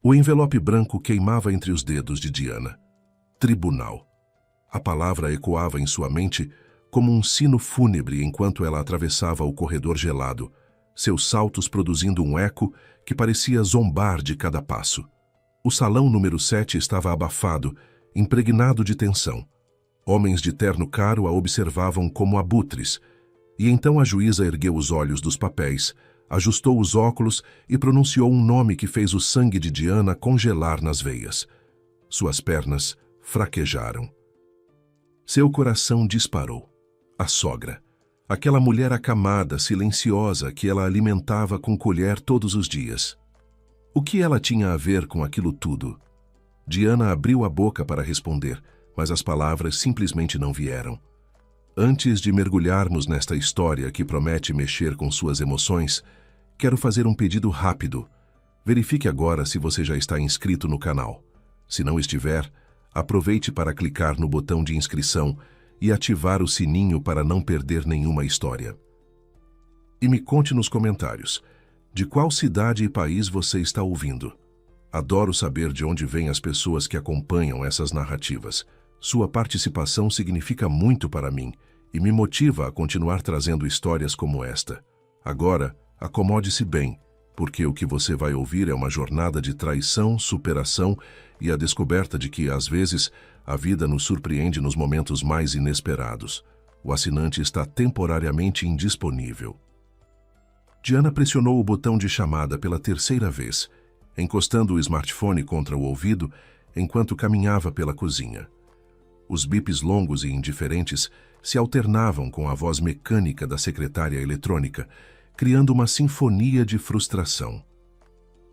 O envelope branco queimava entre os dedos de Diana. Tribunal. A palavra ecoava em sua mente como um sino fúnebre enquanto ela atravessava o corredor gelado, seus saltos produzindo um eco que parecia zombar de cada passo. O salão número 7 estava abafado, impregnado de tensão. Homens de terno caro a observavam como abutres, e então a juíza ergueu os olhos dos papéis, ajustou os óculos e pronunciou um nome que fez o sangue de Diana congelar nas veias. Suas pernas fraquejaram. Seu coração disparou. A sogra. Aquela mulher acamada, silenciosa, que ela alimentava com colher todos os dias. O que ela tinha a ver com aquilo tudo? Diana abriu a boca para responder, mas as palavras simplesmente não vieram. Antes de mergulharmos nesta história que promete mexer com suas emoções, quero fazer um pedido rápido. Verifique agora se você já está inscrito no canal. Se não estiver, aproveite para clicar no botão de inscrição e ativar o sininho para não perder nenhuma história. E me conte nos comentários, de qual cidade e país você está ouvindo? Adoro saber de onde vêm as pessoas que acompanham essas narrativas. Sua participação significa muito para mim e me motiva a continuar trazendo histórias como esta. Agora, acomode-se bem, porque o que você vai ouvir é uma jornada de traição, superação e a descoberta de que, às vezes, a vida nos surpreende nos momentos mais inesperados. O assinante está temporariamente indisponível. Diana pressionou o botão de chamada pela terceira vez, encostando o smartphone contra o ouvido enquanto caminhava pela cozinha. Os bips longos e indiferentes se alternavam com a voz mecânica da secretária eletrônica, criando uma sinfonia de frustração.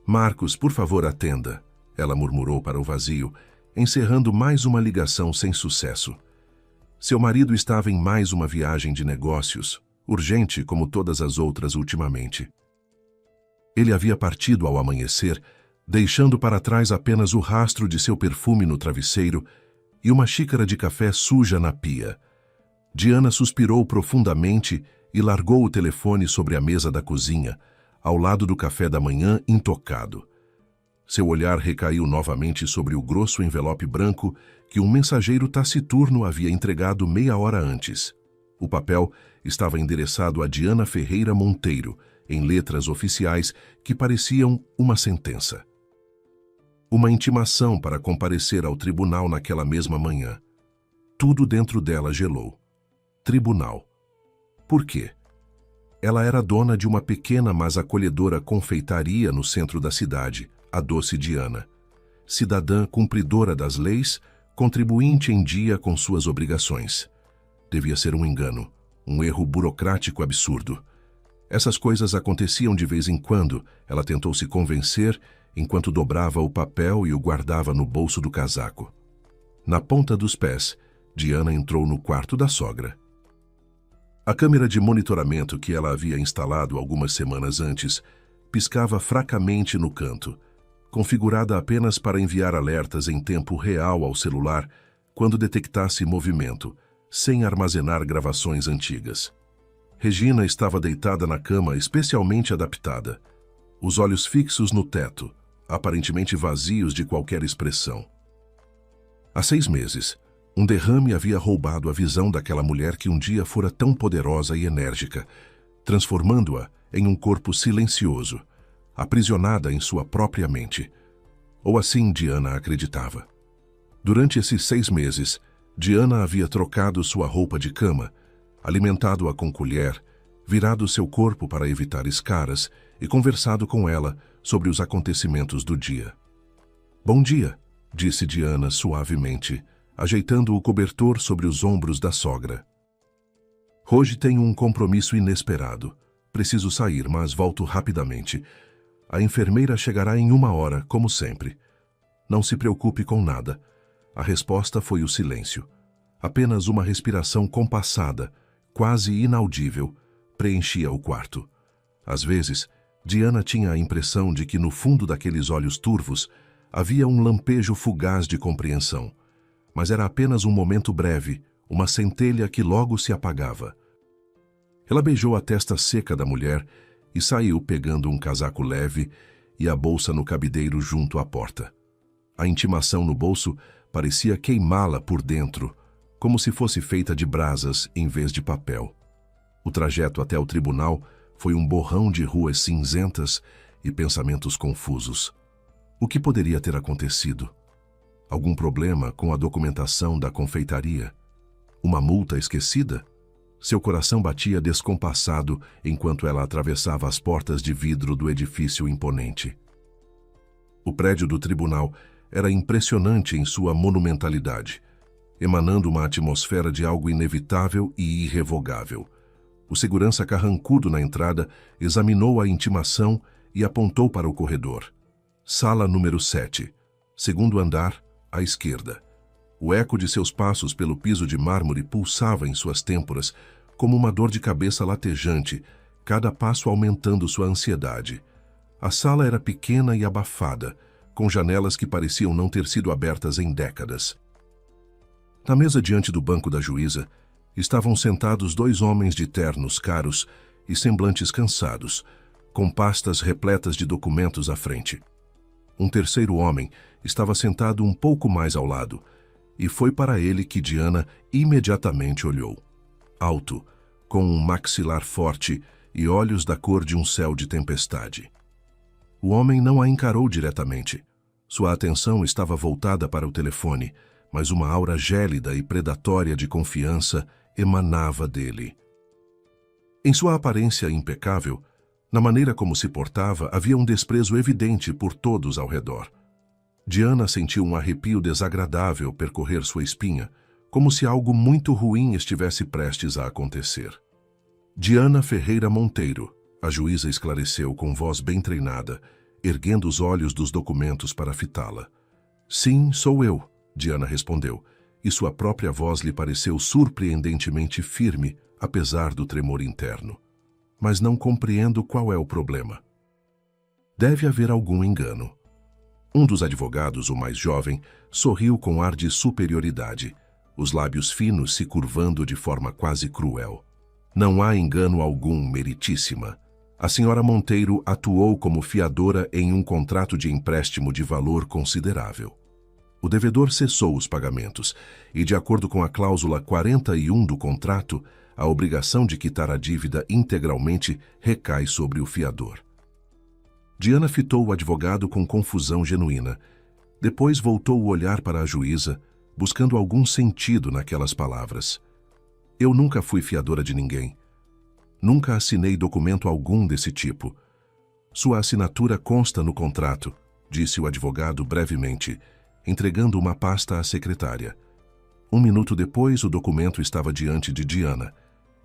"Marcos, por favor, atenda", ela murmurou para o vazio, encerrando mais uma ligação sem sucesso. Seu marido estava em mais uma viagem de negócios, urgente como todas as outras ultimamente. Ele havia partido ao amanhecer, deixando para trás apenas o rastro de seu perfume no travesseiro e uma xícara de café suja na pia. Diana suspirou profundamente e largou o telefone sobre a mesa da cozinha, ao lado do café da manhã intocado. Seu olhar recaiu novamente sobre o grosso envelope branco que um mensageiro taciturno havia entregado meia hora antes. O papel estava endereçado a Diana Ferreira Monteiro, em letras oficiais que pareciam uma sentença. Uma intimação para comparecer ao tribunal naquela mesma manhã. Tudo dentro dela gelou. Tribunal. Por quê? Ela era dona de uma pequena mas acolhedora confeitaria no centro da cidade, a Doce Diana. Cidadã cumpridora das leis, contribuinte em dia com suas obrigações. Devia ser um engano, um erro burocrático absurdo. Essas coisas aconteciam de vez em quando, ela tentou se convencer enquanto dobrava o papel e o guardava no bolso do casaco. Na ponta dos pés, Diana entrou no quarto da sogra. A câmera de monitoramento que ela havia instalado algumas semanas antes piscava fracamente no canto, configurada apenas para enviar alertas em tempo real ao celular quando detectasse movimento, sem armazenar gravações antigas. Regina estava deitada na cama especialmente adaptada, os olhos fixos no teto, aparentemente vazios de qualquer expressão. Há 6 meses, um derrame havia roubado a visão daquela mulher que um dia fora tão poderosa e enérgica, transformando-a em um corpo silencioso, aprisionada em sua própria mente. Ou assim Diana acreditava. Durante esses 6 meses, Diana havia trocado sua roupa de cama, alimentado-a com colher, virado seu corpo para evitar escaras e conversado com ela sobre os acontecimentos do dia. "Bom dia", disse Diana suavemente, ajeitando o cobertor sobre os ombros da sogra. "Hoje tenho um compromisso inesperado. Preciso sair, mas volto rapidamente. A enfermeira chegará em 1 hora, como sempre. Não se preocupe com nada." A resposta foi o silêncio. Apenas uma respiração compassada, quase inaudível, preenchia o quarto. Às vezes, Diana tinha a impressão de que no fundo daqueles olhos turvos havia um lampejo fugaz de compreensão. Mas era apenas um momento breve, uma centelha que logo se apagava. Ela beijou a testa seca da mulher e saiu pegando um casaco leve e a bolsa no cabideiro junto à porta. A intimação no bolso parecia queimá-la por dentro, como se fosse feita de brasas em vez de papel. O trajeto até o tribunal foi um borrão de ruas cinzentas e pensamentos confusos. O que poderia ter acontecido? Algum problema com a documentação da confeitaria? Uma multa esquecida? Seu coração batia descompassado enquanto ela atravessava as portas de vidro do edifício imponente. O prédio do tribunal era impressionante em sua monumentalidade, emanando uma atmosfera de algo inevitável e irrevogável. O segurança carrancudo na entrada examinou a intimação e apontou para o corredor. Sala número 7, segundo andar, à esquerda. O eco de seus passos pelo piso de mármore pulsava em suas têmporas como uma dor de cabeça latejante, cada passo aumentando sua ansiedade. A sala era pequena e abafada, com janelas que pareciam não ter sido abertas em décadas. Na mesa diante do banco da juíza, estavam sentados 2 homens de ternos caros e semblantes cansados, com pastas repletas de documentos à frente. Um terceiro homem estava sentado um pouco mais ao lado, e foi para ele que Diana imediatamente olhou. Alto, com um maxilar forte e olhos da cor de um céu de tempestade. O homem não a encarou diretamente. Sua atenção estava voltada para o telefone, mas uma aura gélida e predatória de confiança emanava dele. Em sua aparência impecável, na maneira como se portava, havia um desprezo evidente por todos ao redor. Diana sentiu um arrepio desagradável percorrer sua espinha, como se algo muito ruim estivesse prestes a acontecer. Diana Ferreira Monteiro, a juíza esclareceu com voz bem treinada, erguendo os olhos dos documentos para fitá-la. Sim, sou eu, Diana respondeu, e sua própria voz lhe pareceu surpreendentemente firme, apesar do tremor interno. Mas não compreendo qual é o problema. Deve haver algum engano. Um dos advogados, o mais jovem, sorriu com ar de superioridade, os lábios finos se curvando de forma quase cruel. Não há engano algum, meritíssima. A senhora Monteiro atuou como fiadora em um contrato de empréstimo de valor considerável. O devedor cessou os pagamentos e, de acordo com a cláusula 41 do contrato, a obrigação de quitar a dívida integralmente recai sobre o fiador. Diana fitou o advogado com confusão genuína. Depois voltou o olhar para a juíza, buscando algum sentido naquelas palavras. Eu nunca fui fiadora de ninguém. Nunca assinei documento algum desse tipo. Sua assinatura consta no contrato, disse o advogado brevemente, entregando uma pasta à secretária. 1 minuto depois, o documento estava diante de Diana.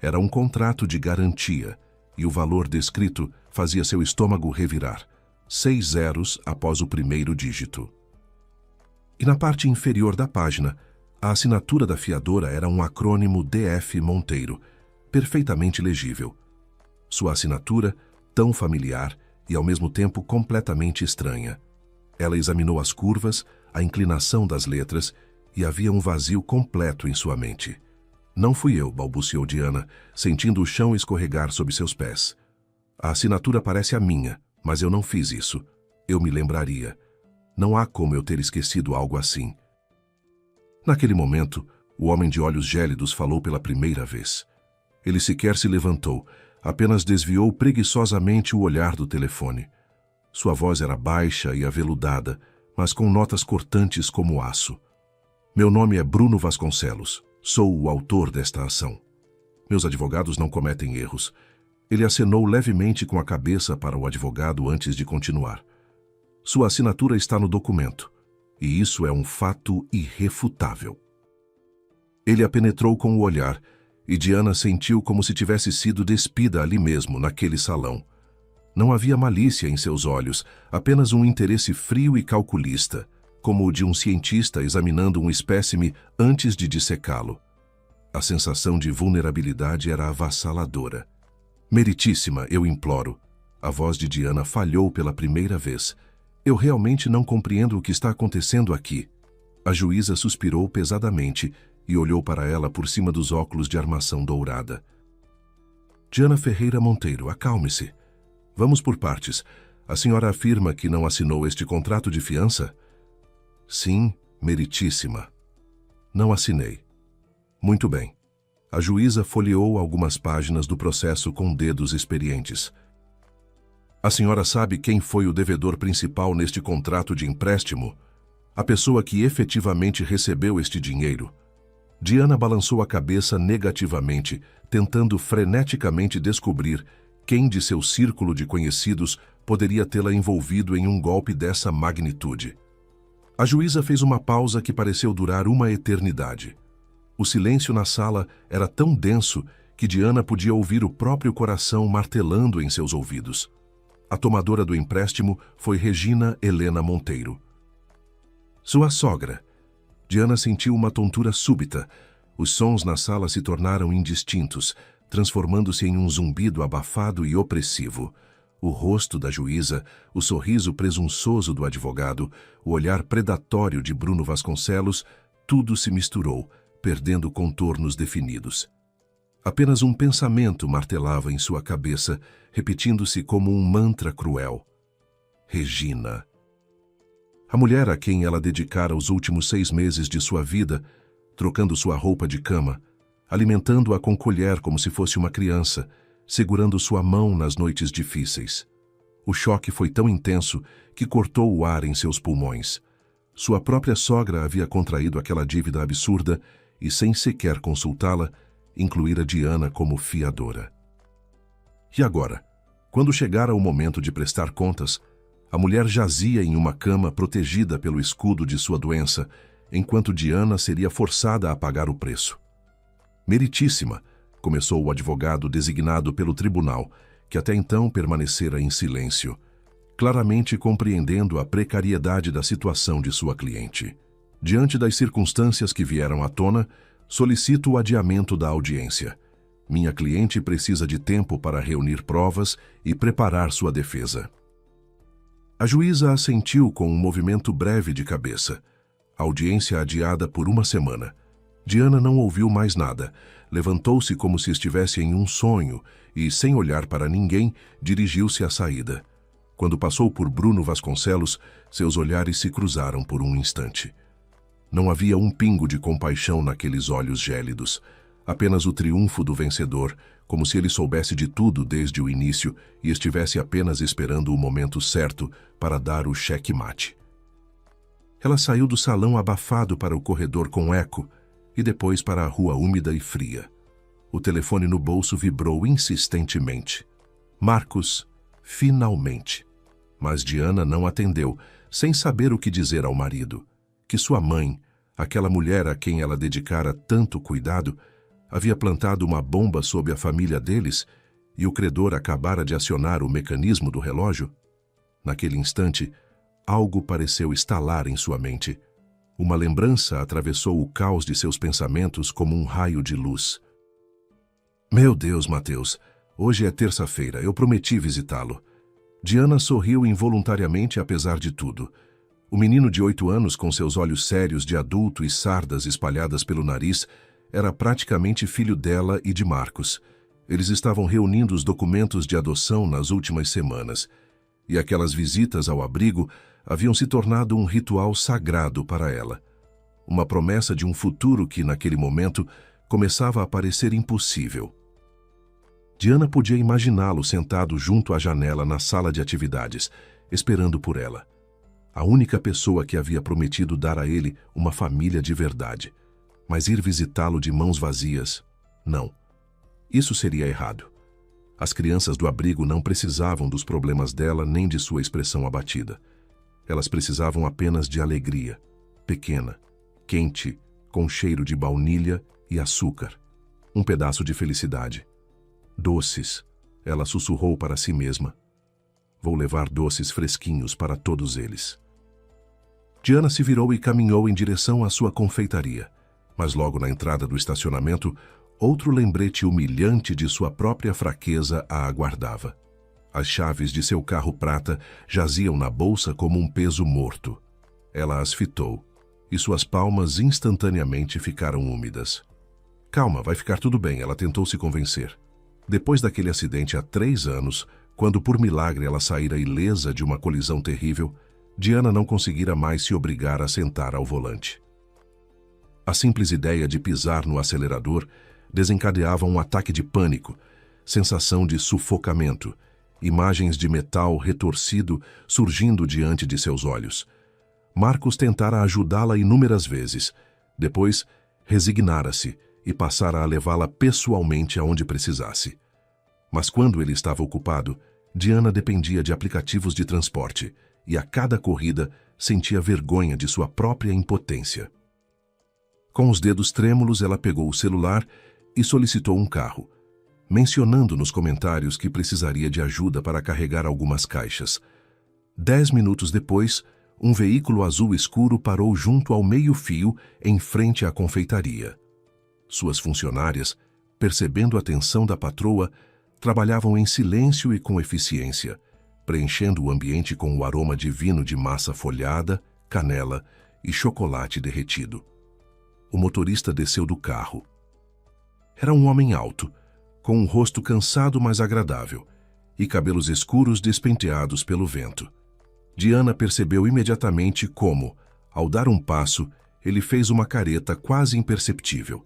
Era um contrato de garantia, e o valor descrito fazia seu estômago revirar. 6 zeros após o primeiro dígito. E na parte inferior da página, a assinatura da fiadora era um acrônimo DF Monteiro, perfeitamente legível. Sua assinatura, tão familiar e ao mesmo tempo completamente estranha. Ela examinou as curvas, a inclinação das letras, e havia um vazio completo em sua mente. Não fui eu, balbuciou Diana, sentindo o chão escorregar sob seus pés. A assinatura parece a minha, mas eu não fiz isso. Eu me lembraria. Não há como eu ter esquecido algo assim. Naquele momento, o homem de olhos gélidos falou pela primeira vez. Ele sequer se levantou, apenas desviou preguiçosamente o olhar do telefone. Sua voz era baixa e aveludada, mas com notas cortantes como aço. Meu nome é Bruno Vasconcelos. Sou o autor desta ação. Meus advogados não cometem erros. Ele acenou levemente com a cabeça para o advogado antes de continuar. Sua assinatura está no documento, e isso é um fato irrefutável. Ele a penetrou com o olhar, e Diana sentiu como se tivesse sido despida ali mesmo, naquele salão. Não havia malícia em seus olhos, apenas um interesse frio e calculista, como o de um cientista examinando um espécime antes de dissecá-lo. A sensação de vulnerabilidade era avassaladora. Meritíssima, eu imploro. A voz de Diana falhou pela primeira vez. Eu realmente não compreendo o que está acontecendo aqui. A juíza suspirou pesadamente e olhou para ela por cima dos óculos de armação dourada. Diana Ferreira Monteiro, acalme-se. Vamos por partes. A senhora afirma que não assinou este contrato de fiança? Sim, meritíssima. Não assinei. Muito bem. A juíza folheou algumas páginas do processo com dedos experientes. A senhora sabe quem foi o devedor principal neste contrato de empréstimo? A pessoa que efetivamente recebeu este dinheiro. Diana balançou a cabeça negativamente, tentando freneticamente descobrir quem de seu círculo de conhecidos poderia tê-la envolvido em um golpe dessa magnitude. A juíza fez uma pausa que pareceu durar uma eternidade. O silêncio na sala era tão denso que Diana podia ouvir o próprio coração martelando em seus ouvidos. A tomadora do empréstimo foi Regina Helena Monteiro. Sua sogra. Diana sentiu uma tontura súbita. Os sons na sala se tornaram indistintos, transformando-se em um zumbido abafado e opressivo. O rosto da juíza, o sorriso presunçoso do advogado, o olhar predatório de Bruno Vasconcelos, tudo se misturou, perdendo contornos definidos. Apenas um pensamento martelava em sua cabeça, repetindo-se como um mantra cruel. Regina. A mulher a quem ela dedicara os últimos 6 meses de sua vida, trocando sua roupa de cama, alimentando-a com colher como se fosse uma criança, segurando sua mão nas noites difíceis. O choque foi tão intenso que cortou o ar em seus pulmões. Sua própria sogra havia contraído aquela dívida absurda e, sem sequer consultá-la, incluíra Diana como fiadora. E agora, quando chegara o momento de prestar contas, a mulher jazia em uma cama protegida pelo escudo de sua doença, enquanto Diana seria forçada a pagar o preço. Meritíssima, começou o advogado designado pelo tribunal, que até então permanecera em silêncio, claramente compreendendo a precariedade da situação de sua cliente. Diante das circunstâncias que vieram à tona, solicito o adiamento da audiência. Minha cliente precisa de tempo para reunir provas e preparar sua defesa. A juíza assentiu com um movimento breve de cabeça. A audiência adiada por 1 semana. Diana não ouviu mais nada. Levantou-se como se estivesse em um sonho e, sem olhar para ninguém, dirigiu-se à saída. Quando passou por Bruno Vasconcelos, seus olhares se cruzaram por um instante. Não havia um pingo de compaixão naqueles olhos gélidos. Apenas o triunfo do vencedor, como se ele soubesse de tudo desde o início e estivesse apenas esperando o momento certo para dar o cheque-mate. Ela saiu do salão abafado para o corredor com eco e depois para a rua úmida e fria. O telefone no bolso vibrou insistentemente. Marcos, finalmente. Mas Diana não atendeu, sem saber o que dizer ao marido. Que sua mãe, aquela mulher a quem ela dedicara tanto cuidado, havia plantado uma bomba sob a família deles e o credor acabara de acionar o mecanismo do relógio? Naquele instante, algo pareceu estalar em sua mente. Uma lembrança atravessou o caos de seus pensamentos como um raio de luz. Meu Deus, Mateus, hoje é terça-feira, eu prometi visitá-lo. Diana sorriu involuntariamente apesar de tudo. O menino de 8 anos, com seus olhos sérios de adulto e sardas espalhadas pelo nariz, era praticamente filho dela e de Marcos. Eles estavam reunindo os documentos de adoção nas últimas semanas. E aquelas visitas ao abrigo haviam se tornado um ritual sagrado para ela. Uma promessa de um futuro que, naquele momento, começava a parecer impossível. Diana podia imaginá-lo sentado junto à janela na sala de atividades, esperando por ela. A única pessoa que havia prometido dar a ele uma família de verdade. Mas ir visitá-lo de mãos vazias, não. Isso seria errado. As crianças do abrigo não precisavam dos problemas dela nem de sua expressão abatida. Elas precisavam apenas de alegria, pequena, quente, com cheiro de baunilha e açúcar. Um pedaço de felicidade. Doces, ela sussurrou para si mesma. Vou levar doces fresquinhos para todos eles. Diana se virou e caminhou em direção à sua confeitaria. Mas logo na entrada do estacionamento, outro lembrete humilhante de sua própria fraqueza a aguardava. As chaves de seu carro prata jaziam na bolsa como um peso morto. Ela as fitou, e suas palmas instantaneamente ficaram úmidas. Calma, vai ficar tudo bem, ela tentou se convencer. Depois daquele acidente há 3 anos, Quando por milagre ela saíra ilesa de uma colisão terrível, Diana não conseguira mais se obrigar a sentar ao volante. A simples ideia de pisar no acelerador desencadeava um ataque de pânico, sensação de sufocamento, imagens de metal retorcido surgindo diante de seus olhos. Marcos tentara ajudá-la inúmeras vezes. Depois, resignara-se e passara a levá-la pessoalmente aonde precisasse. Mas quando ele estava ocupado, Diana dependia de aplicativos de transporte e a cada corrida sentia vergonha de sua própria impotência. Com os dedos trêmulos, ela pegou o celular e solicitou um carro, mencionando nos comentários que precisaria de ajuda para carregar algumas caixas. 10 minutos depois, um veículo azul escuro parou junto ao meio-fio em frente à confeitaria. Suas funcionárias, percebendo a tensão da patroa, trabalhavam em silêncio e com eficiência, preenchendo o ambiente com o aroma divino de massa folhada, canela e chocolate derretido. O motorista desceu do carro. Era um homem alto, com um rosto cansado mas agradável, e cabelos escuros despenteados pelo vento. Diana percebeu imediatamente como, ao dar um passo, ele fez uma careta quase imperceptível.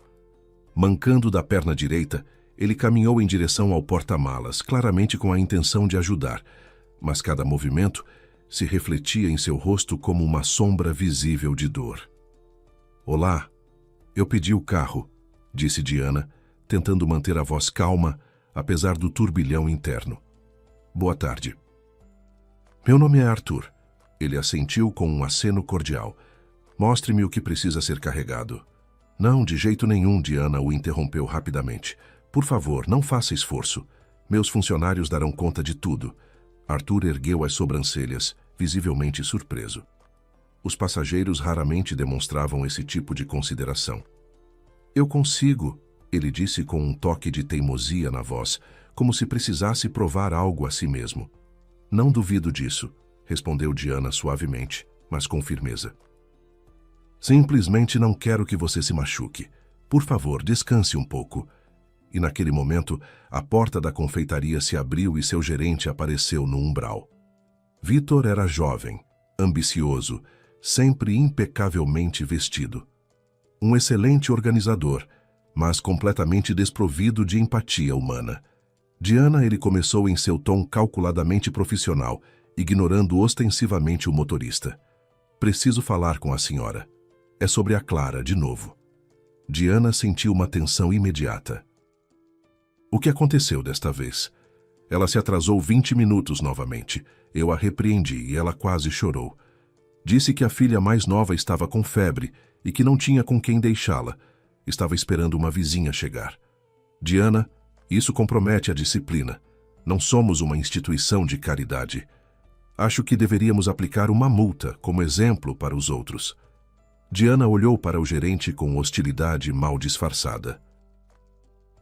Mancando da perna direita, ele caminhou em direção ao porta-malas, claramente com a intenção de ajudar, mas cada movimento se refletia em seu rosto como uma sombra visível de dor. "Olá, eu pedi o carro", disse Diana, tentando manter a voz calma, apesar do turbilhão interno. "Boa tarde." "Meu nome é Arthur." Ele assentiu com um aceno cordial. "Mostre-me o que precisa ser carregado." "Não, de jeito nenhum", Diana o interrompeu rapidamente. "Por favor, não faça esforço. Meus funcionários darão conta de tudo." Arthur ergueu as sobrancelhas, visivelmente surpreso. Os passageiros raramente demonstravam esse tipo de consideração. "Eu consigo", ele disse com um toque de teimosia na voz, como se precisasse provar algo a si mesmo. "Não duvido disso", respondeu Diana suavemente, mas com firmeza. "Simplesmente não quero que você se machuque. Por favor, descanse um pouco." E naquele momento, a porta da confeitaria se abriu e seu gerente apareceu no umbral. Vitor era jovem, ambicioso, sempre impecavelmente vestido. Um excelente organizador, mas completamente desprovido de empatia humana. Diana, ele começou em seu tom calculadamente profissional, ignorando ostensivamente o motorista. "Preciso falar com a senhora. É sobre a Clara, de novo." Diana sentiu uma tensão imediata. O que aconteceu desta vez? Ela se atrasou 20 minutos novamente. Eu a repreendi e ela quase chorou. Disse que a filha mais nova estava com febre e que não tinha com quem deixá-la. Estava esperando uma vizinha chegar. "Diana, isso compromete a disciplina. Não somos uma instituição de caridade. Acho que deveríamos aplicar uma multa como exemplo para os outros." Diana olhou para o gerente com hostilidade mal disfarçada.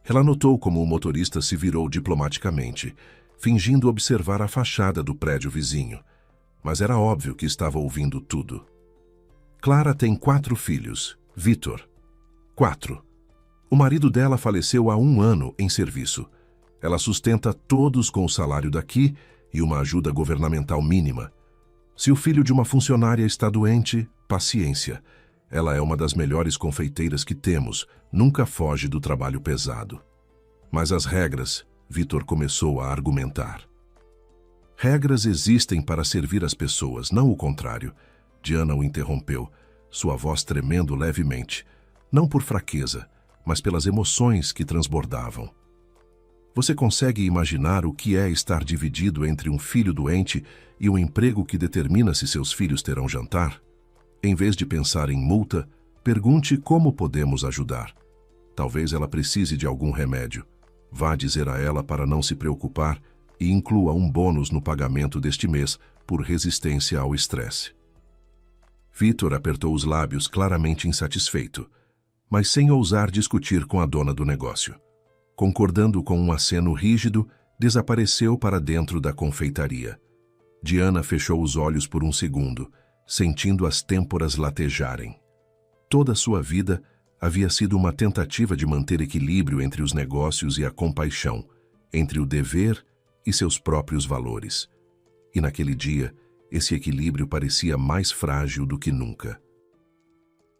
Ela notou como o motorista se virou diplomaticamente, fingindo observar a fachada do prédio vizinho, mas era óbvio que estava ouvindo tudo. "Clara tem 4 filhos, Vitor. 4. O marido dela faleceu há 1 ano em serviço. Ela sustenta todos com o salário daqui e uma ajuda governamental mínima. Se o filho de uma funcionária está doente, paciência. Ela é uma das melhores confeiteiras que temos, nunca foge do trabalho pesado." "Mas as regras", Vitor começou a argumentar. "Regras existem para servir as pessoas, não o contrário." Diana o interrompeu, sua voz tremendo levemente, não por fraqueza, mas pelas emoções que transbordavam. "Você consegue imaginar o que é estar dividido entre um filho doente e um emprego que determina se seus filhos terão jantar? Em vez de pensar em multa, pergunte como podemos ajudar. Talvez ela precise de algum remédio. Vá dizer a ela para não se preocupar e inclua um bônus no pagamento deste mês por resistência ao estresse." Vitor apertou os lábios claramente insatisfeito, mas sem ousar discutir com a dona do negócio. Concordando com um aceno rígido, desapareceu para dentro da confeitaria. Diana fechou os olhos por um segundo, sentindo as têmporas latejarem. Toda sua vida havia sido uma tentativa de manter equilíbrio entre os negócios e a compaixão, entre o dever e seus próprios valores. E naquele dia, esse equilíbrio parecia mais frágil do que nunca.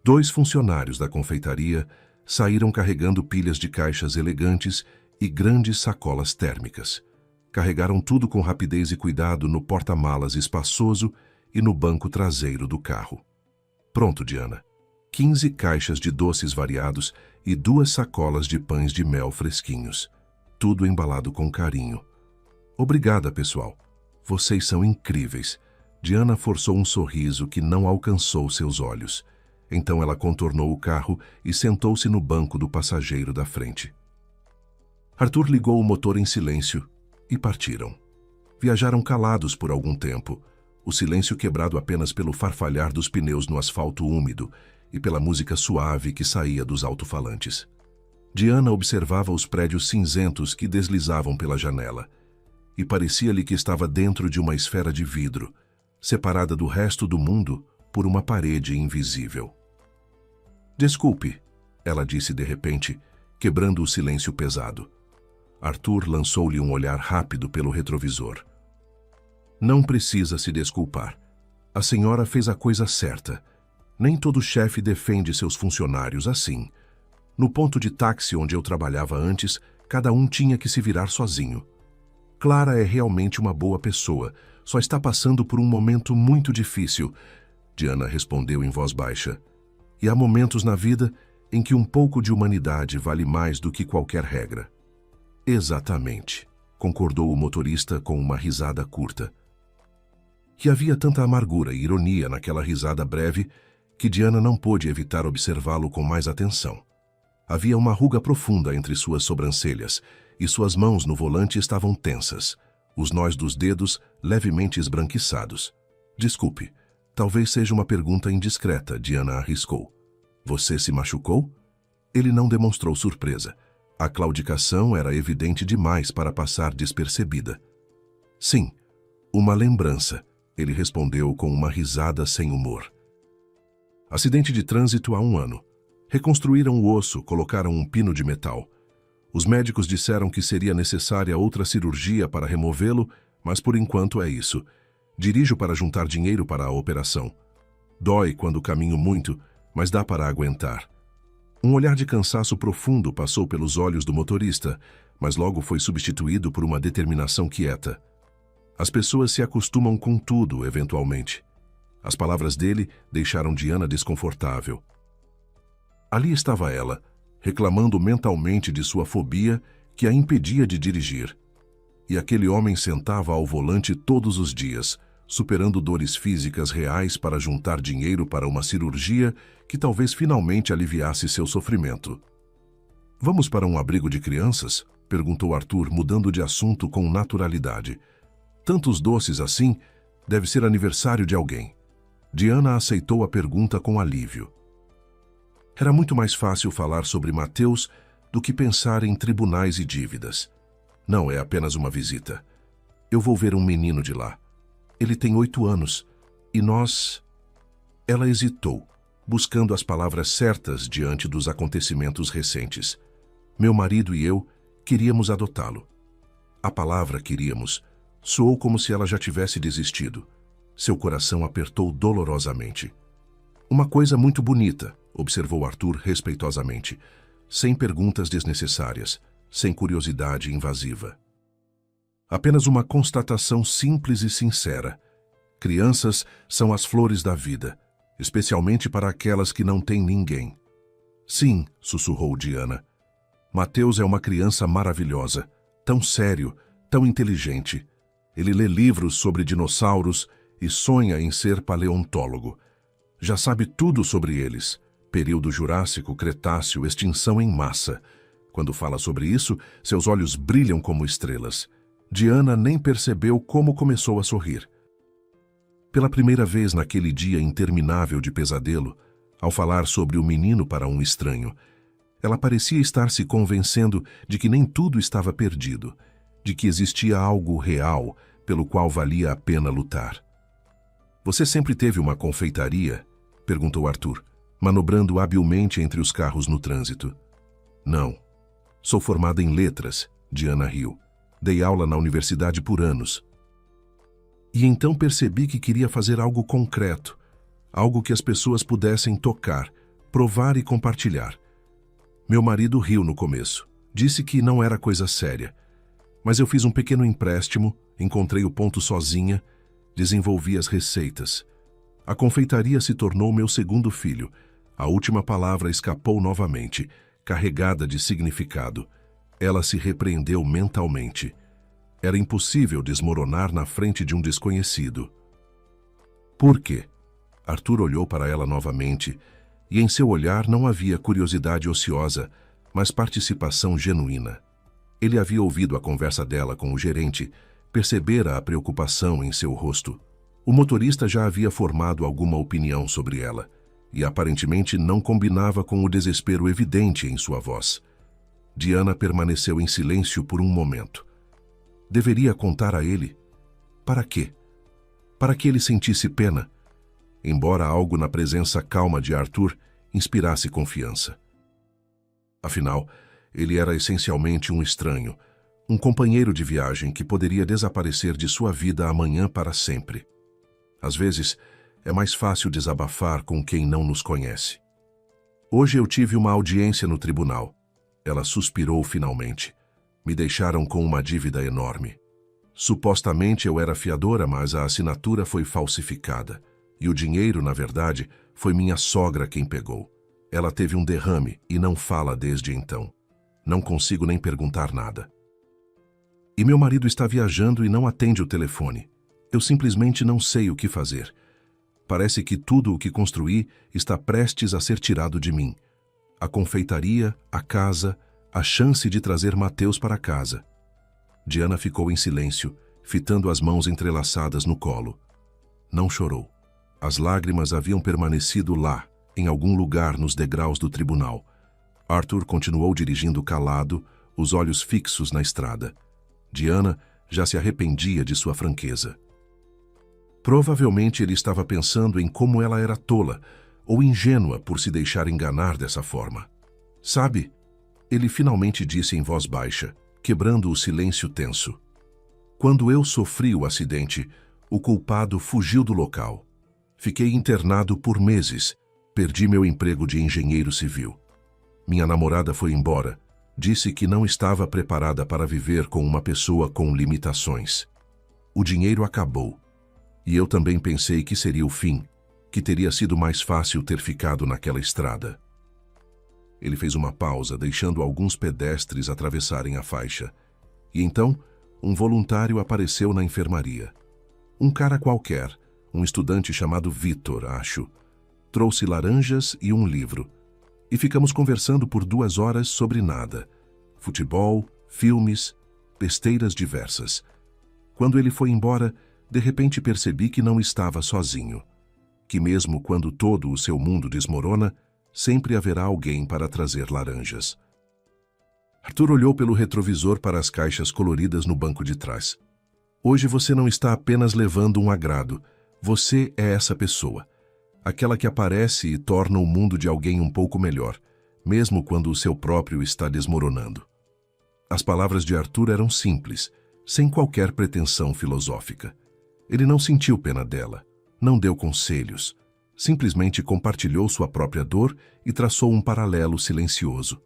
2 funcionários da confeitaria saíram carregando pilhas de caixas elegantes e grandes sacolas térmicas. Carregaram tudo com rapidez e cuidado no porta-malas espaçoso e no banco traseiro do carro. Pronto, Diana. 15 caixas de doces variados e 2 sacolas de pães de mel fresquinhos. Tudo embalado com carinho. Obrigada, pessoal. Vocês são incríveis. Diana forçou um sorriso que não alcançou seus olhos. Então ela contornou o carro e sentou-se no banco do passageiro da frente. Arthur ligou o motor em silêncio e partiram. Viajaram calados por algum tempo, o silêncio quebrado apenas pelo farfalhar dos pneus no asfalto úmido e pela música suave que saía dos alto-falantes. Diana observava os prédios cinzentos que deslizavam pela janela, e parecia-lhe que estava dentro de uma esfera de vidro, separada do resto do mundo por uma parede invisível. Desculpe, ela disse de repente, quebrando o silêncio pesado. Arthur lançou-lhe um olhar rápido pelo retrovisor. Não precisa se desculpar. A senhora fez a coisa certa. Nem todo chefe defende seus funcionários assim. No ponto de táxi onde eu trabalhava antes, cada um tinha que se virar sozinho. Clara é realmente uma boa pessoa, só está passando por um momento muito difícil, Diana respondeu em voz baixa. E há momentos na vida em que um pouco de humanidade vale mais do que qualquer regra. Exatamente, concordou o motorista com uma risada curta. E havia tanta amargura e ironia naquela risada breve que Diana não pôde evitar observá-lo com mais atenção. Havia uma ruga profunda entre suas sobrancelhas e suas mãos no volante estavam tensas, os nós dos dedos levemente esbranquiçados. Desculpe, talvez seja uma pergunta indiscreta, Diana arriscou. Você se machucou? Ele não demonstrou surpresa. A claudicação era evidente demais para passar despercebida. Sim, uma lembrança, ele respondeu com uma risada sem humor. Acidente de trânsito há 1 ano. Reconstruíram o osso, colocaram um pino de metal. Os médicos disseram que seria necessária outra cirurgia para removê-lo, mas por enquanto é isso. Dirijo para juntar dinheiro para a operação. Dói quando caminho muito, mas dá para aguentar. Um olhar de cansaço profundo passou pelos olhos do motorista, mas logo foi substituído por uma determinação quieta. As pessoas se acostumam com tudo, eventualmente. As palavras dele deixaram Diana desconfortável. Ali estava ela, reclamando mentalmente de sua fobia que a impedia de dirigir. E aquele homem sentava ao volante todos os dias, superando dores físicas reais para juntar dinheiro para uma cirurgia que talvez finalmente aliviasse seu sofrimento. Vamos para um abrigo de crianças? Perguntou Arthur, mudando de assunto com naturalidade. Tantos doces assim, deve ser aniversário de alguém. Diana aceitou a pergunta com alívio. Era muito mais fácil falar sobre Mateus do que pensar em tribunais e dívidas. Não é apenas uma visita. Eu vou ver um menino de lá. Ele tem 8 anos, e nós... Ela hesitou, buscando as palavras certas diante dos acontecimentos recentes. Meu marido e eu queríamos adotá-lo. A palavra queríamos soou como se ela já tivesse desistido. Seu coração apertou dolorosamente. Uma coisa muito bonita, observou Arthur respeitosamente, sem perguntas desnecessárias, sem curiosidade invasiva. Apenas uma constatação simples e sincera. Crianças são as flores da vida, especialmente para aquelas que não têm ninguém. Sim, sussurrou Diana. Mateus é uma criança maravilhosa, tão sério, tão inteligente. Ele lê livros sobre dinossauros e sonha em ser paleontólogo. Já sabe tudo sobre eles. Período Jurássico, Cretáceo, extinção em massa. Quando fala sobre isso, seus olhos brilham como estrelas. Diana nem percebeu como começou a sorrir. Pela primeira vez naquele dia interminável de pesadelo, ao falar sobre o menino para um estranho, ela parecia estar se convencendo de que nem tudo estava perdido, de que existia algo real pelo qual valia a pena lutar. Você sempre teve uma confeitaria? Perguntou Arthur, manobrando habilmente entre os carros no trânsito. Não. Sou formada em letras, Diana riu. Dei aula na universidade por anos. E então percebi que queria fazer algo concreto, algo que as pessoas pudessem tocar, provar e compartilhar. Meu marido riu no começo. Disse que não era coisa séria. Mas eu fiz um pequeno empréstimo, encontrei o ponto sozinha, desenvolvi as receitas. A confeitaria se tornou meu segundo filho. A última palavra escapou novamente, carregada de significado. Ela se repreendeu mentalmente. Era impossível desmoronar na frente de um desconhecido. Por quê? Arthur olhou para ela novamente, e em seu olhar não havia curiosidade ociosa, mas participação genuína. Ele havia ouvido a conversa dela com o gerente, percebera a preocupação em seu rosto. O motorista já havia formado alguma opinião sobre ela, e aparentemente não combinava com o desespero evidente em sua voz. Diana permaneceu em silêncio por um momento. Deveria contar a ele? Para quê? Para que ele sentisse pena? Embora algo na presença calma de Arthur inspirasse confiança. Afinal, ele era essencialmente um estranho, um companheiro de viagem que poderia desaparecer de sua vida amanhã para sempre. Às vezes, é mais fácil desabafar com quem não nos conhece. Hoje eu tive uma audiência no tribunal. Ela suspirou finalmente. Me deixaram com uma dívida enorme. Supostamente eu era fiadora, mas a assinatura foi falsificada. E o dinheiro, na verdade, foi minha sogra quem pegou. Ela teve um derrame e não fala desde então. Não consigo nem perguntar nada. E meu marido está viajando e não atende o telefone. Eu simplesmente não sei o que fazer. Parece que tudo o que construí está prestes a ser tirado de mim. A confeitaria, a casa, a chance de trazer Mateus para casa. Diana ficou em silêncio, fitando as mãos entrelaçadas no colo. Não chorou. As lágrimas haviam permanecido lá, em algum lugar nos degraus do tribunal. Arthur continuou dirigindo calado, os olhos fixos na estrada. Diana já se arrependia de sua franqueza. Provavelmente ele estava pensando em como ela era tola ou ingênua por se deixar enganar dessa forma. Sabe? Ele finalmente disse em voz baixa, quebrando o silêncio tenso. Quando eu sofri o acidente, o culpado fugiu do local. Fiquei internado por meses. Perdi meu emprego de engenheiro civil. Minha namorada foi embora. Disse que não estava preparada para viver com uma pessoa com limitações. O dinheiro acabou. E eu também pensei que seria o fim, que teria sido mais fácil ter ficado naquela estrada. Ele fez uma pausa, deixando alguns pedestres atravessarem a faixa. E então, um voluntário apareceu na enfermaria. Um cara qualquer, um estudante chamado Vitor, acho. Trouxe laranjas e um livro. E ficamos conversando por 2 horas sobre nada. Futebol, filmes, besteiras diversas. Quando ele foi embora, de repente percebi que não estava sozinho. Que mesmo quando todo o seu mundo desmorona, sempre haverá alguém para trazer laranjas. Arthur olhou pelo retrovisor para as caixas coloridas no banco de trás. Hoje você não está apenas levando um agrado. Você é essa pessoa. Aquela que aparece e torna o mundo de alguém um pouco melhor, mesmo quando o seu próprio está desmoronando. As palavras de Arthur eram simples, sem qualquer pretensão filosófica. Ele não sentiu pena dela, não deu conselhos, simplesmente compartilhou sua própria dor e traçou um paralelo silencioso.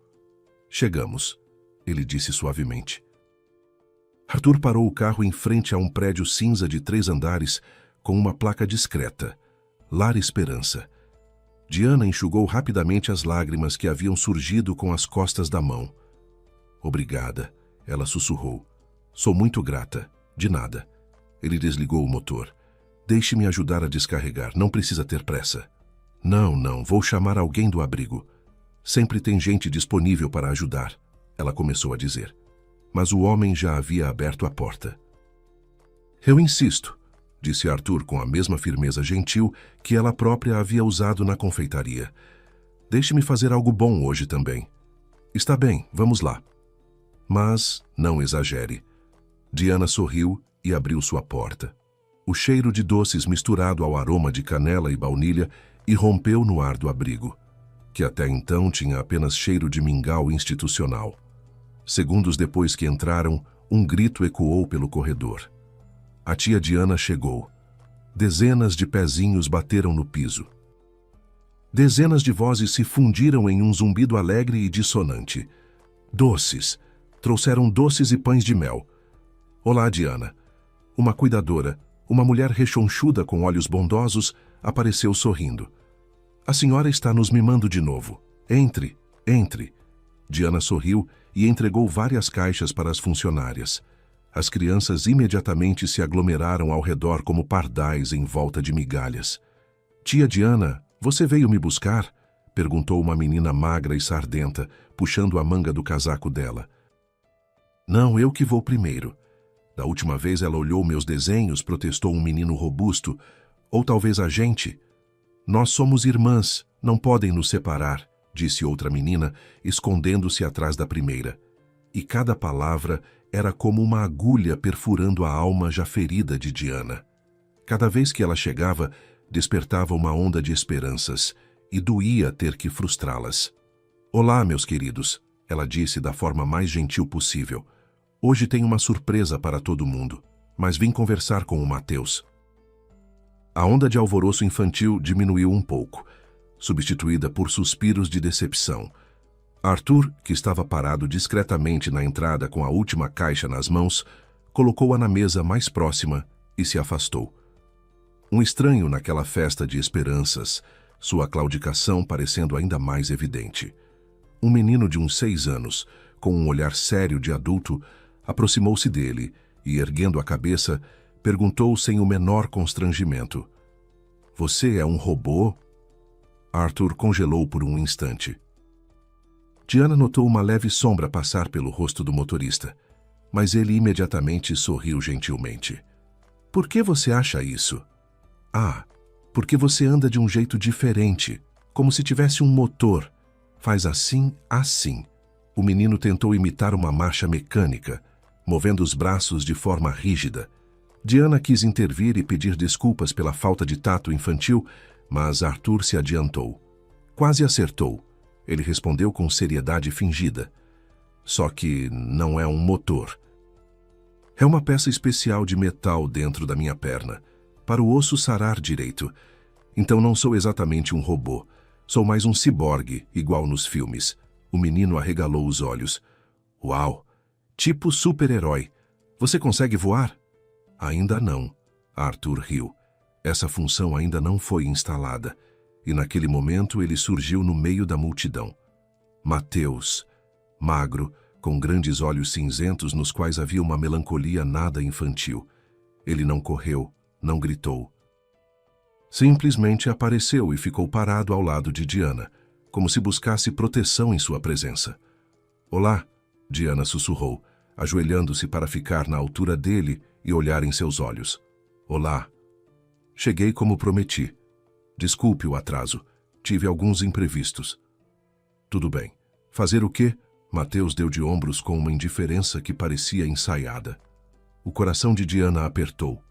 Chegamos, ele disse suavemente. Arthur parou o carro em frente a um prédio cinza de 3 andares com uma placa discreta, Lar Esperança. Diana enxugou rapidamente as lágrimas que haviam surgido com as costas da mão. Obrigada, ela sussurrou. Sou muito grata, de nada. Ele desligou o motor. Deixe-me ajudar a descarregar, não precisa ter pressa. Não, vou chamar alguém do abrigo. Sempre tem gente disponível para ajudar, ela começou a dizer. Mas o homem já havia aberto a porta. Eu insisto, disse Arthur com a mesma firmeza gentil que ela própria havia usado na confeitaria. Deixe-me fazer algo bom hoje também. Está bem, vamos lá. Mas não exagere. Diana sorriu e abriu sua porta. O cheiro de doces misturado ao aroma de canela e baunilha irrompeu no ar do abrigo, que até então tinha apenas cheiro de mingau institucional. Segundos depois que entraram, Um grito ecoou pelo corredor. A tia Diana chegou. Dezenas de pezinhos bateram no piso. Dezenas de vozes se fundiram em um zumbido alegre e dissonante. Doces. Trouxeram doces e pães de mel. Olá, Diana. Uma cuidadora, uma mulher rechonchuda com olhos bondosos, apareceu sorrindo. A senhora está nos mimando de novo. Entre, entre. Diana sorriu e entregou várias caixas para as funcionárias. As crianças imediatamente se aglomeraram ao redor como pardais em volta de migalhas. Tia Diana, você veio me buscar? Perguntou uma menina magra e sardenta, puxando a manga do casaco dela. Não, eu que vou primeiro. Da última vez ela olhou meus desenhos, protestou um menino robusto. Ou talvez a gente. Nós somos irmãs, não podem nos separar, disse outra menina, escondendo-se atrás da primeira. E cada palavra era como uma agulha perfurando a alma já ferida de Diana. Cada vez que ela chegava, despertava uma onda de esperanças, e doía ter que frustrá-las. Olá, meus queridos, ela disse da forma mais gentil possível. Hoje tenho uma surpresa para todo mundo, mas vim conversar com o Mateus. A onda de alvoroço infantil diminuiu um pouco, substituída por suspiros de decepção. Arthur, que estava parado discretamente na entrada com a última caixa nas mãos, colocou-a na mesa mais próxima e se afastou. Um estranho naquela festa de esperanças, sua claudicação parecendo ainda mais evidente. Um menino de uns 6 anos, com um olhar sério de adulto, aproximou-se dele e, erguendo a cabeça, perguntou sem o menor constrangimento. Você é um robô? Arthur congelou por um instante. Diana notou uma leve sombra passar pelo rosto do motorista, mas ele imediatamente sorriu gentilmente. Por que você acha isso? Ah, porque você anda de um jeito diferente, como se tivesse um motor. Faz assim, assim. O menino tentou imitar uma marcha mecânica, movendo os braços de forma rígida. Diana quis intervir e pedir desculpas pela falta de tato infantil, mas Arthur se adiantou. Quase acertou. Ele respondeu com seriedade fingida. Só que não é um motor. É uma peça especial de metal dentro da minha perna, para o osso sarar direito. Então não sou exatamente um robô. Sou mais um ciborgue, igual nos filmes. O menino arregalou os olhos. Uau! Tipo super-herói. Você consegue voar? Ainda não. Arthur riu. Essa função ainda não foi instalada. E naquele momento ele surgiu no meio da multidão. Mateus, magro, com grandes olhos cinzentos nos quais havia uma melancolia nada infantil. Ele não correu, não gritou. Simplesmente apareceu e ficou parado ao lado de Diana, como se buscasse proteção em sua presença. Olá, Diana sussurrou, ajoelhando-se para ficar na altura dele e olhar em seus olhos. Olá. Cheguei como prometi. Desculpe o atraso. Tive alguns imprevistos. Tudo bem. Fazer o quê? Mateus deu de ombros com uma indiferença que parecia ensaiada. O coração de Diana apertou.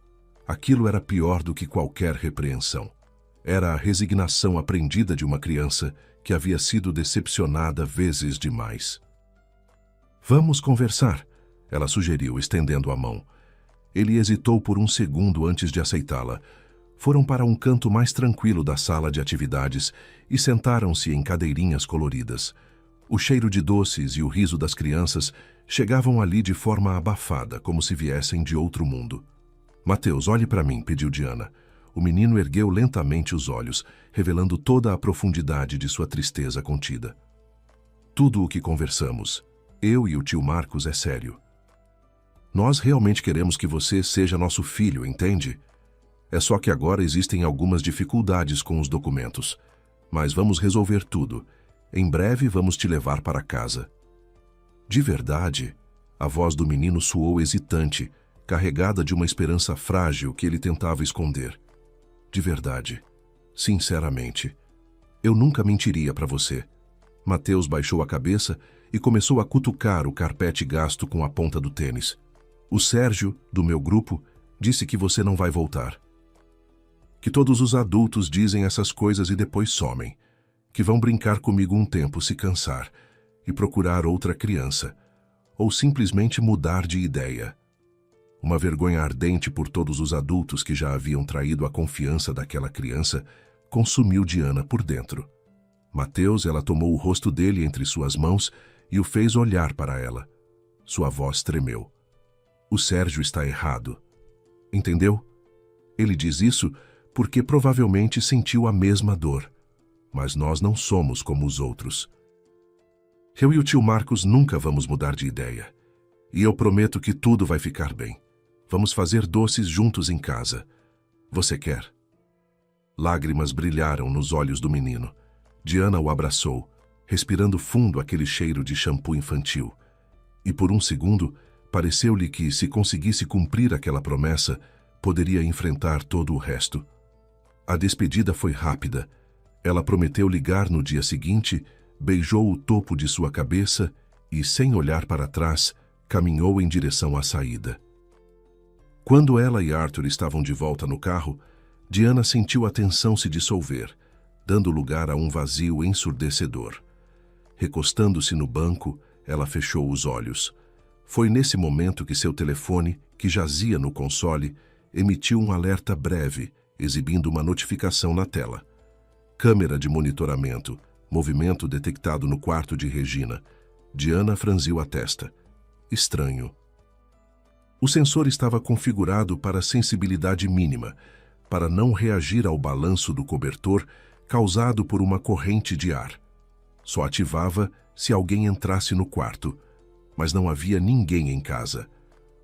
Aquilo era pior do que qualquer repreensão. Era a resignação aprendida de uma criança que havia sido decepcionada vezes demais. Vamos conversar, ela sugeriu, estendendo a mão. Ele hesitou por um segundo antes de aceitá-la. Foram para um canto mais tranquilo da sala de atividades e sentaram-se em cadeirinhas coloridas. O cheiro de doces e o riso das crianças chegavam ali de forma abafada, como se viessem de outro mundo. Mateus, olhe para mim, pediu Diana. O menino ergueu lentamente os olhos, revelando toda a profundidade de sua tristeza contida. Tudo o que conversamos, eu e o tio Marcos, é sério. Nós realmente queremos que você seja nosso filho, entende? É só que agora existem algumas dificuldades com os documentos. Mas vamos resolver tudo. Em breve vamos te levar para casa. De verdade, a voz do menino soou hesitante, carregada de uma esperança frágil que ele tentava esconder. De verdade. Sinceramente. Eu nunca mentiria para você. Mateus baixou a cabeça e começou a cutucar o carpete gasto com a ponta do tênis. O Sérgio, do meu grupo, disse que você não vai voltar. Que todos os adultos dizem essas coisas e depois somem. Que vão brincar comigo um tempo se cansar e procurar outra criança. ou simplesmente mudar de ideia. Uma vergonha ardente por todos os adultos que já haviam traído a confiança daquela criança consumiu Diana por dentro. Mateus, ela tomou o rosto dele entre suas mãos e o fez olhar para ela. Sua voz tremeu. O Sérgio está errado. Entendeu? Ele diz isso porque provavelmente sentiu a mesma dor. Mas nós não somos como os outros. Eu e o tio Marcos nunca vamos mudar de ideia. E eu prometo que tudo vai ficar bem. Vamos fazer doces juntos em casa. Você quer? Lágrimas brilharam nos olhos do menino. Diana o abraçou, respirando fundo aquele cheiro de shampoo infantil. E por um segundo, pareceu-lhe que, se conseguisse cumprir aquela promessa, poderia enfrentar todo o resto. A despedida foi rápida. Ela prometeu ligar no dia seguinte, beijou o topo de sua cabeça e, sem olhar para trás, caminhou em direção à saída. Quando ela e Arthur estavam de volta no carro, Diana sentiu a tensão se dissolver, dando lugar a um vazio ensurdecedor. Recostando-se no banco, ela fechou os olhos. Foi nesse momento que seu telefone, que jazia no console, emitiu um alerta breve, exibindo uma notificação na tela. Câmera de monitoramento, movimento detectado no quarto de Regina. Diana franziu a testa. Estranho. O sensor estava configurado para sensibilidade mínima, para não reagir ao balanço do cobertor causado por uma corrente de ar. Só ativava se alguém entrasse no quarto, mas não havia ninguém em casa.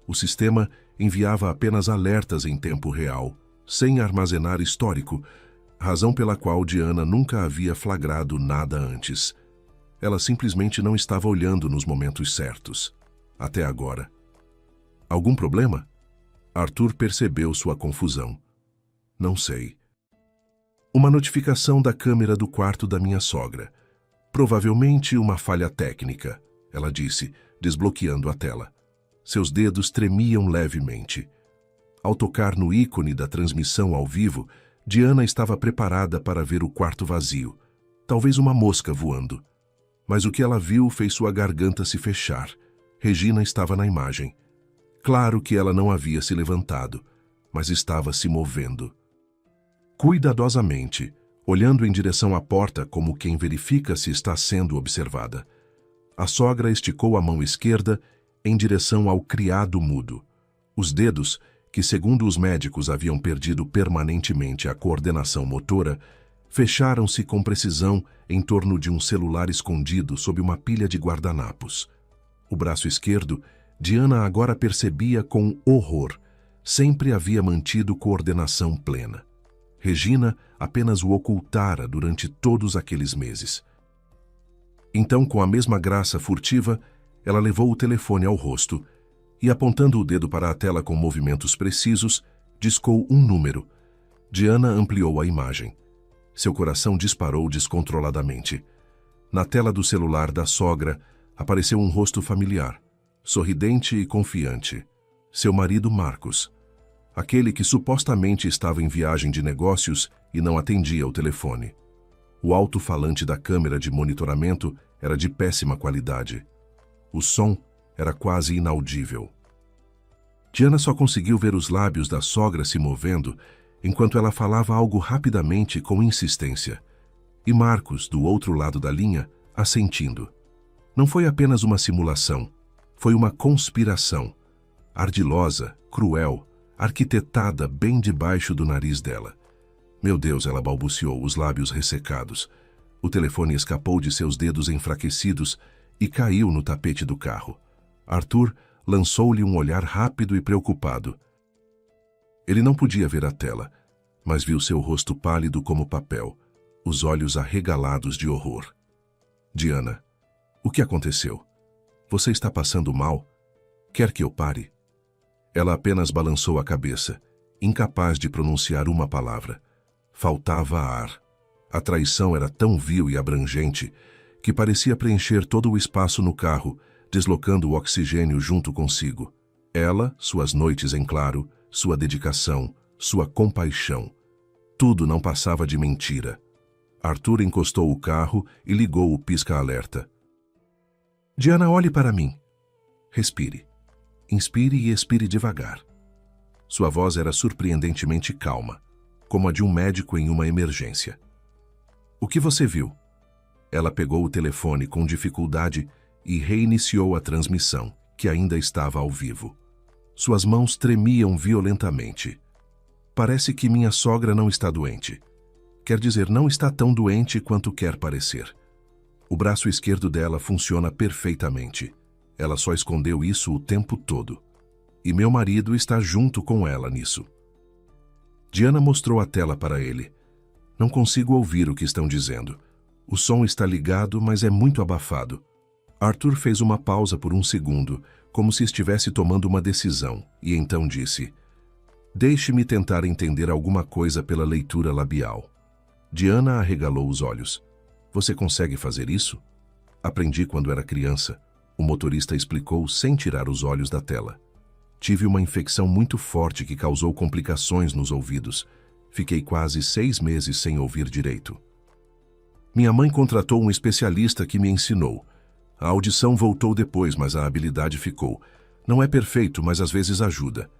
O sistema enviava apenas alertas em tempo real, sem armazenar histórico, razão pela qual Diana nunca havia flagrado nada antes. Ela simplesmente não estava olhando nos momentos certos. Até agora. Algum problema? Arthur percebeu sua confusão. Não sei. Uma notificação da câmera do quarto da minha sogra. Provavelmente uma falha técnica, ela disse, desbloqueando a tela. Seus dedos tremiam levemente. Ao tocar no ícone da transmissão ao vivo, Diana estava preparada para ver o quarto vazio, talvez uma mosca voando. Mas o que ela viu fez sua garganta se fechar. Regina estava na imagem. Claro que ela não havia se levantado, mas estava se movendo. Cuidadosamente, olhando em direção à porta como quem verifica se está sendo observada. A sogra esticou a mão esquerda em direção ao criado mudo. Os dedos, que segundo os médicos haviam perdido permanentemente a coordenação motora, fecharam-se com precisão em torno de um celular escondido sob uma pilha de guardanapos. O braço esquerdo, Diana agora percebia com horror, sempre havia mantido coordenação plena. Regina apenas o ocultara durante todos aqueles meses. Então, com a mesma graça furtiva, ela levou o telefone ao rosto e, apontando o dedo para a tela com movimentos precisos, discou um número. Diana ampliou a imagem. Seu coração disparou descontroladamente. Na tela do celular da sogra, apareceu um rosto familiar, sorridente e confiante. Seu marido Marcos. Aquele que supostamente estava em viagem de negócios e não atendia o telefone. O alto-falante da câmera de monitoramento era de péssima qualidade. O som era quase inaudível. Diana só conseguiu ver os lábios da sogra se movendo enquanto ela falava algo rapidamente com insistência. E Marcos, do outro lado da linha, assentindo. Não foi apenas uma simulação, foi uma conspiração. Ardilosa, cruel, arquitetada bem debaixo do nariz dela. Meu Deus, ela balbuciou, os lábios ressecados. O telefone escapou de seus dedos enfraquecidos e caiu no tapete do carro. Arthur lançou-lhe um olhar rápido e preocupado. Ele não podia ver a tela, mas viu seu rosto pálido como papel, os olhos arregalados de horror. Diana, o que aconteceu? Você está passando mal? Quer que eu pare? Ela apenas balançou a cabeça, incapaz de pronunciar uma palavra. Faltava ar. A traição era tão vil e abrangente que parecia preencher todo o espaço no carro, deslocando o oxigênio junto consigo. Ela, suas noites em claro, sua dedicação, sua compaixão. Tudo não passava de mentira. Arthur encostou o carro e ligou o pisca-alerta. Diana, olhe para mim. Respire. Inspire e expire devagar. Sua voz era surpreendentemente calma, como a de um médico em uma emergência. O que você viu? Ela pegou o telefone com dificuldade e reiniciou a transmissão, que ainda estava ao vivo. Suas mãos tremiam violentamente. Parece que minha sogra não está doente. Quer dizer, não está tão doente quanto quer parecer. O braço esquerdo dela funciona perfeitamente. Ela só escondeu isso o tempo todo. E meu marido está junto com ela nisso. Diana mostrou a tela para ele. Não consigo ouvir o que estão dizendo. O som está ligado, mas é muito abafado. Arthur fez uma pausa por um segundo, como se estivesse tomando uma decisão, e então disse: Deixe-me tentar entender alguma coisa pela leitura labial. Diana arregalou os olhos. Você consegue fazer isso? Aprendi quando era criança. O motorista explicou sem tirar os olhos da tela. Tive uma infecção muito forte que causou complicações nos ouvidos. Fiquei quase 6 meses sem ouvir direito. Minha mãe contratou um especialista que me ensinou. A audição voltou depois, mas a habilidade ficou. Não é perfeito, mas às vezes ajuda.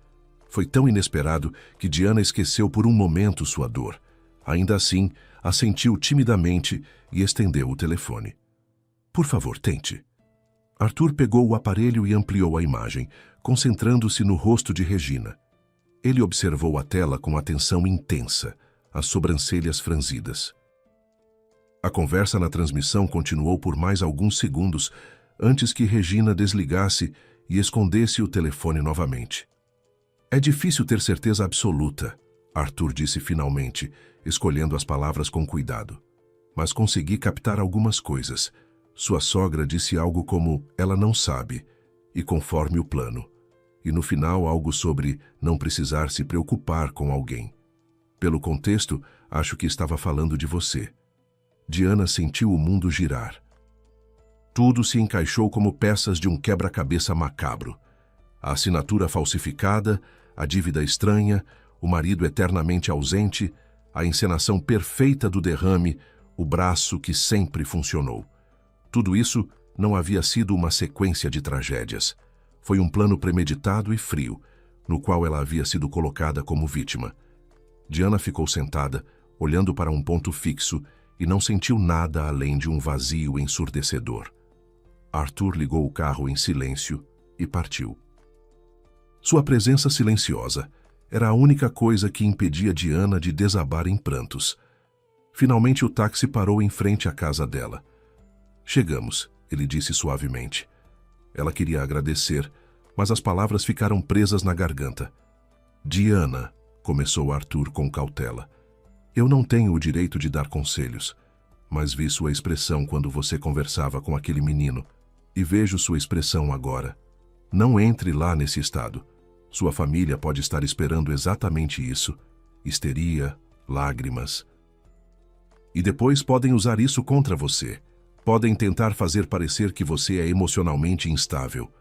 Foi tão inesperado que Diana esqueceu por um momento sua dor. Ainda assim, assentiu timidamente e estendeu o telefone. Por favor, tente. Arthur pegou o aparelho e ampliou a imagem, concentrando-se no rosto de Regina. Ele observou a tela com atenção intensa, as sobrancelhas franzidas. A conversa na transmissão continuou por mais alguns segundos antes que Regina desligasse e escondesse o telefone novamente. É difícil ter certeza absoluta, Arthur disse finalmente, escolhendo as palavras com cuidado. Mas consegui captar algumas coisas. Sua sogra disse algo como ela não sabe, e conforme o plano. E no final algo sobre não precisar se preocupar com alguém. Pelo contexto, acho que estava falando de você. Diana sentiu o mundo girar. Tudo se encaixou como peças de um quebra-cabeça macabro. A assinatura falsificada, a dívida estranha, o marido eternamente ausente, a encenação perfeita do derrame, o braço que sempre funcionou. Tudo isso não havia sido uma sequência de tragédias. Foi um plano premeditado e frio, no qual ela havia sido colocada como vítima. Diana ficou sentada, olhando para um ponto fixo, e não sentiu nada além de um vazio ensurdecedor. Arthur ligou o carro em silêncio e partiu. Sua presença silenciosa era a única coisa que impedia Diana de desabar em prantos. Finalmente o táxi parou em frente à casa dela. Chegamos, ele disse suavemente. Ela queria agradecer, mas as palavras ficaram presas na garganta. Diana, começou Arthur com cautela. Eu não tenho o direito de dar conselhos, mas vi sua expressão quando você conversava com aquele menino, e vejo sua expressão agora. Não entre lá nesse estado. Sua família pode estar esperando exatamente isso. Histeria, lágrimas. E depois podem usar isso contra você. Podem tentar fazer parecer que você é emocionalmente instável.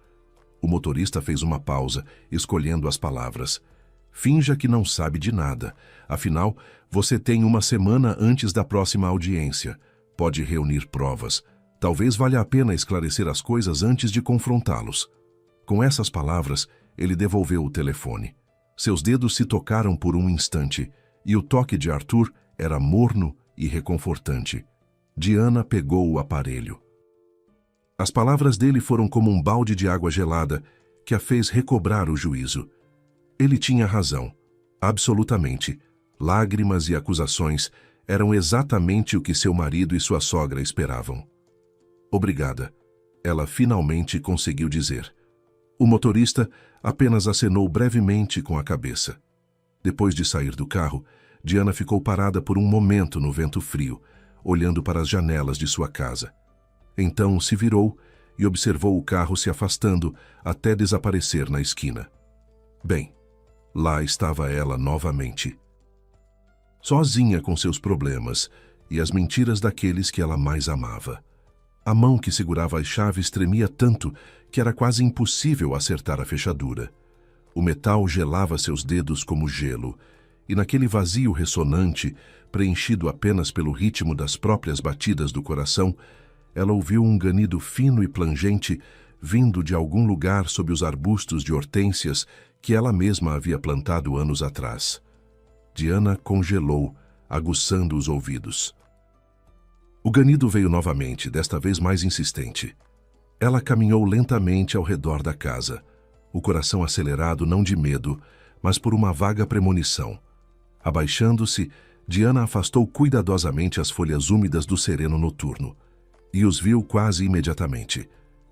O motorista fez uma pausa, escolhendo as palavras. Finja que não sabe de nada. Afinal, você tem uma semana antes da próxima audiência. Pode reunir provas. Talvez valha a pena esclarecer as coisas antes de confrontá-los. Com essas palavras, ele devolveu o telefone. Seus dedos se tocaram por um instante, e o toque de Arthur era morno e reconfortante. Diana pegou o aparelho. As palavras dele foram como um balde de água gelada que a fez recobrar o juízo. Ele tinha razão, absolutamente. Lágrimas e acusações eram exatamente o que seu marido e sua sogra esperavam. Obrigada, ela finalmente conseguiu dizer. O motorista apenas acenou brevemente com a cabeça. Depois de sair do carro, Diana ficou parada por um momento no vento frio, olhando para as janelas de sua casa. Então se virou e observou o carro se afastando até desaparecer na esquina. Bem, lá estava ela novamente. Sozinha com seus problemas e as mentiras daqueles que ela mais amava. A mão que segurava as chaves tremia tanto que era quase impossível acertar a fechadura. O metal gelava seus dedos como gelo, e naquele vazio ressonante, preenchido apenas pelo ritmo das próprias batidas do coração, ela ouviu um ganido fino e plangente vindo de algum lugar sob os arbustos de hortênsias que ela mesma havia plantado anos atrás. Diana congelou, aguçando os ouvidos. O ganido veio novamente, desta vez mais insistente. Ela caminhou lentamente ao redor da casa, o coração acelerado não de medo, mas por uma vaga premonição. Abaixando-se, Diana afastou cuidadosamente as folhas úmidas do sereno noturno, e os viu quase imediatamente.